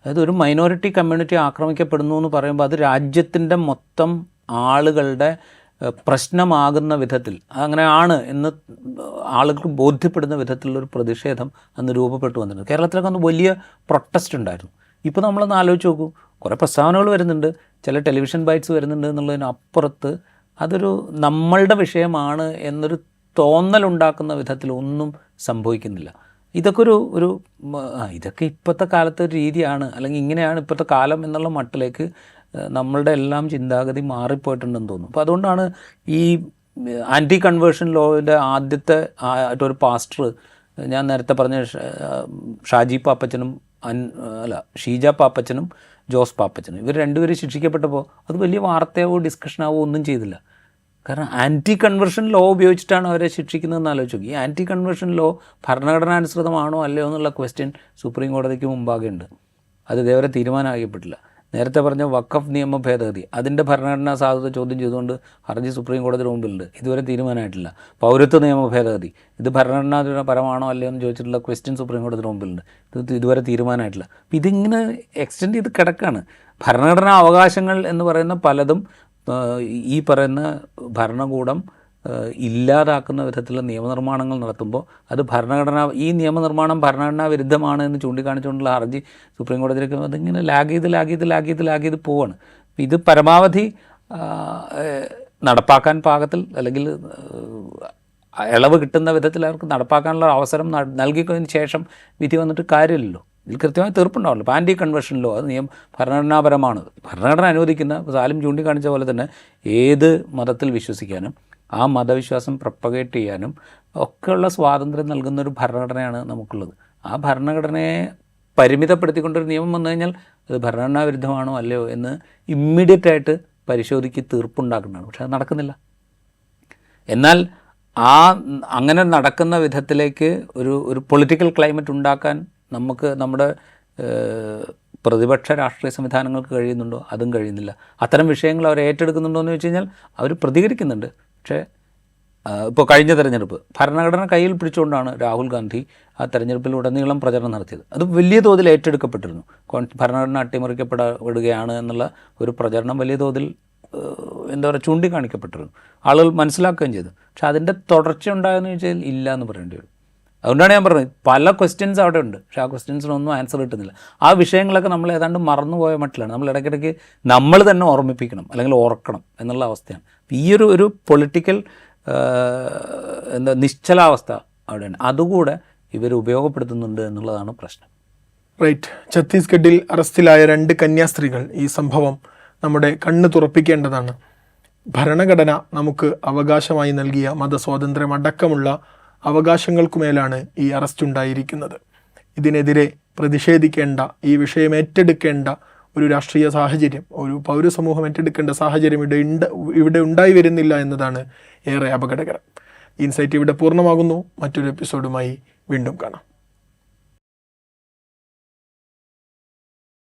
അതായത് ഒരു മൈനോറിറ്റി കമ്മ്യൂണിറ്റി ആക്രമിക്കപ്പെടുന്നു എന്ന് പറയുമ്പോൾ അത് രാജ്യത്തിൻ്റെ മൊത്തം ആളുകളുടെ പ്രശ്നമാകുന്ന വിധത്തിൽ അങ്ങനെയാണ് എന്ന് ആളുകൾക്ക് ബോധ്യപ്പെടുന്ന വിധത്തിലുള്ളൊരു പ്രതിഷേധം അന്ന് രൂപപ്പെട്ടു വന്നിട്ടുണ്ട്. കേരളത്തിലൊക്കെ അന്ന് വലിയ പ്രൊട്ടസ്റ്റ് ഉണ്ടായിരുന്നു. ഇപ്പോൾ നമ്മളൊന്ന് ആലോചിച്ച് നോക്കൂ, കുറേ പ്രസ്താവനകൾ വരുന്നുണ്ട്, ചില ടെലിവിഷൻ ബൈറ്റ്സ് വരുന്നുണ്ട് എന്നുള്ളതിനപ്പുറത്ത് അതൊരു നമ്മളുടെ വിഷയമാണ് എന്നൊരു തോന്നലുണ്ടാക്കുന്ന വിധത്തിൽ ഒന്നും സംഭവിക്കുന്നില്ല. ഇതൊക്കെ ഇതൊക്കെ ഇപ്പോഴത്തെ കാലത്തെ ഒരു രീതിയാണ്, അല്ലെങ്കിൽ ഇങ്ങനെയാണ് ഇപ്പോഴത്തെ കാലം എന്നുള്ള മട്ടിലേക്ക് നമ്മളുടെ എല്ലാം ചിന്താഗതി മാറിപ്പോയിട്ടുണ്ടെന്ന് തോന്നുന്നു. അപ്പോൾ അതുകൊണ്ടാണ് ഈ ആൻറ്റി കൺവേർഷൻ ലോയുടെ ആദ്യത്തെ ഒരു പാസ്റ്റർ, ഞാൻ നേരത്തെ പറഞ്ഞ ഷാജി പാപ്പച്ചനും ഷീജ പാപ്പച്ചനും ജോസ് പാപ്പച്ചനും, ഇവർ രണ്ടുപേരും ശിക്ഷിക്കപ്പെട്ടപ്പോൾ അത് വലിയ വാർത്തയാവോ ഡിസ്കഷനാവോ ഒന്നും ചെയ്തില്ല. കാരണം ആൻറ്റി കൺവേർഷൻ ലോ ഉപയോഗിച്ചിട്ടാണ് അവരെ ശിക്ഷിക്കുന്നതെന്ന് ആലോചിച്ച് നോക്കി. ഈ ആൻറ്റി കൺവേർഷൻ ലോ ഭരണഘടനാനുസൃതമാണോ അല്ലയോ എന്നുള്ള ക്വസ്റ്റ്യൻ സുപ്രീം കോടതിക്ക് മുമ്പാകെ ഉണ്ട്. അത് ഇതേവരെ തീരുമാനമാകപ്പെട്ടില്ല. നേരത്തെ പറഞ്ഞ വഖഫ് നിയമ ഭേദഗതി, അതിൻ്റെ ഭരണഘടനാ സാധുത ചോദ്യം ചെയ്തുകൊണ്ട് ഹർജി സുപ്രീം കോടതിയുടെ മുമ്പിലുണ്ട്, ഇതുവരെ തീരുമാനമായിട്ടില്ല. പൗരത്വ നിയമ ഭേദഗതി, ഇത് ഭരണഘടനാപരമാണോ അല്ലയോ എന്ന് ചോദിച്ചിട്ടുള്ള ക്വസ്റ്റ്യൻ സുപ്രീം കോടതിയുടെ മുമ്പിലുണ്ട്, ഇത് ഇതുവരെ തീരുമാനമായിട്ടില്ല. അപ്പം ഇതിങ്ങനെ എക്സ്റ്റെൻഡ് ചെയ്ത് കിടക്കുകയാണ്. ഭരണഘടനാ അവകാശങ്ങൾ എന്ന് പറയുന്ന പലതും ഈ പറയുന്ന ഭരണകൂടം ഇല്ലാതാക്കുന്ന വിധത്തിലുള്ള നിയമനിർമ്മാണങ്ങൾ നടത്തുമ്പോൾ അത് ഈ നിയമനിർമ്മാണം ഭരണഘടനാ വിരുദ്ധമാണ് എന്ന് ചൂണ്ടിക്കാണിച്ചുകൊണ്ടുള്ള ഹർജി സുപ്രീം കോടതിയിലേക്ക് അതിങ്ങനെ ലാഗ് ചെയ്ത് പോവാണ്. ഇത് പരമാവധി നടപ്പാക്കാൻ പാകത്തിൽ, അല്ലെങ്കിൽ ഇളവ് കിട്ടുന്ന വിധത്തിൽ അവർക്ക് നടപ്പാക്കാനുള്ള അവസരം നൽകിയതിന് ശേഷം വിധി വന്നിട്ട് കാര്യമില്ലല്ലോ. ഇതിൽ കൃത്യമായി തീർപ്പുണ്ടാവുമല്ലോ. ഇപ്പോൾ ആൻറ്റി കൺവേർഷൻ ലോ അത് ഭരണഘടനാപരമാണ്. ഭരണഘടന അനുവദിക്കുന്ന, സാലിം ചൂണ്ടിക്കാണിച്ച പോലെ തന്നെ ഏത് മതത്തിൽ വിശ്വസിക്കാനും ആ മതവിശ്വാസം പ്രൊപ്പഗേറ്റ് ചെയ്യാനും ഒക്കെയുള്ള സ്വാതന്ത്ര്യം നൽകുന്നൊരു ഭരണഘടനയാണ് നമുക്കുള്ളത്. ആ ഭരണഘടനയെ പരിമിതപ്പെടുത്തിക്കൊണ്ടൊരു നിയമം വന്നു കഴിഞ്ഞാൽ അത് ഭരണഘടനാ വിരുദ്ധമാണോ അല്ലയോ എന്ന് ഇമ്മീഡിയറ്റായിട്ട് പരിശോധിക്ക് തീർപ്പുണ്ടാക്കുന്നതാണ്. പക്ഷെ അത് നടക്കുന്നില്ല. എന്നാൽ അങ്ങനെ നടക്കുന്ന വിധത്തിലേക്ക് ഒരു പൊളിറ്റിക്കൽ ക്ലൈമറ്റ് ഉണ്ടാക്കാൻ നമ്മുടെ പ്രതിപക്ഷ രാഷ്ട്രീയ സംവിധാനങ്ങൾക്ക് കഴിയുന്നുണ്ടോ? അതും കഴിയുന്നില്ല. അത്തരം വിഷയങ്ങൾ അവർ ഏറ്റെടുക്കുന്നുണ്ടോ എന്ന് വെച്ച് കഴിഞ്ഞാൽ അവർ പ്രതികരിക്കുന്നുണ്ട്. പക്ഷേ ഇപ്പോൾ കഴിഞ്ഞ തെരഞ്ഞെടുപ്പ് ഭരണഘടന കയ്യിൽ പിടിച്ചുകൊണ്ടാണ് രാഹുൽ ഗാന്ധി ആ തെരഞ്ഞെടുപ്പിലുടനീളം പ്രചരണം നടത്തിയത്. അത് വലിയ തോതിൽ ഏറ്റെടുക്കപ്പെട്ടിരുന്നു. ഭരണഘടന അട്ടിമറിക്കപ്പെടുകയാണ് എന്നുള്ള ഒരു പ്രചരണം വലിയ തോതിൽ ചൂണ്ടിക്കാണിക്കപ്പെട്ടിരുന്നു. ആളുകൾ മനസ്സിലാക്കുകയും ചെയ്തു. പക്ഷെ അതിൻ്റെ തുടർച്ച ഉണ്ടായെന്ന് ചോദിച്ചാൽ ഇല്ല എന്ന് പറയേണ്ടി വരും. അതുകൊണ്ടാണ് ഞാൻ പറഞ്ഞത് പല ക്വസ്റ്റ്യൻസ് അവിടെ ഉണ്ട്, പക്ഷേ ആ ക്വസ്റ്റ്യൻസിനൊന്നും ആൻസർ കിട്ടുന്നില്ല. ആ വിഷയങ്ങളൊക്കെ നമ്മൾ ഏതാണ്ട് മറന്നുപോയ മട്ടിലാണ്. നമ്മൾ ഇടയ്ക്കിടയ്ക്ക് നമ്മൾ തന്നെ ഓർമ്മിപ്പിക്കണം, അല്ലെങ്കിൽ ഓർക്കണം എന്നുള്ള അവസ്ഥയാണ്. ഈ ഒരു പൊളിറ്റിക്കൽ നിശ്ചലാവസ്ഥ അവിടെയാണ്. അതുകൂടെ ഇവർ ഉപയോഗപ്പെടുത്തുന്നുണ്ട് എന്നുള്ളതാണ് പ്രശ്നം. റൈറ്റ്. ഛത്തീസ്ഗഡിൽ അറസ്റ്റിലായ 2 കന്യാസ്ത്രീകൾ, ഈ സംഭവം നമ്മുടെ കണ്ണ് തുറപ്പിക്കേണ്ടതാണ്. ഭരണഘടന നമുക്ക് അവകാശമായി നൽകിയ മതസ്വാതന്ത്ര്യം അടക്കമുള്ള അവകാശങ്ങൾക്കുമേലാണ് ഈ അറസ്റ്റ് ഉണ്ടായിരിക്കുന്നത്. ഇതിനെതിരെ പ്രതിഷേധിക്കേണ്ട, ഈ വിഷയം ഏറ്റെടുക്കേണ്ട ഒരു രാഷ്ട്രീയ സാഹചര്യം, ഒരു പൗരസമൂഹം ഏറ്റെടുക്കേണ്ട സാഹചര്യം ഇവിടെ ഉണ്ടായി വരുന്നില്ല എന്നതാണ് ഏറെ അപകടകരം. ഇൻസൈറ്റ് ഇവിടെ പൂർണ്ണമാകുന്നു. മറ്റൊരു എപ്പിസോഡുമായി വീണ്ടും കാണാം.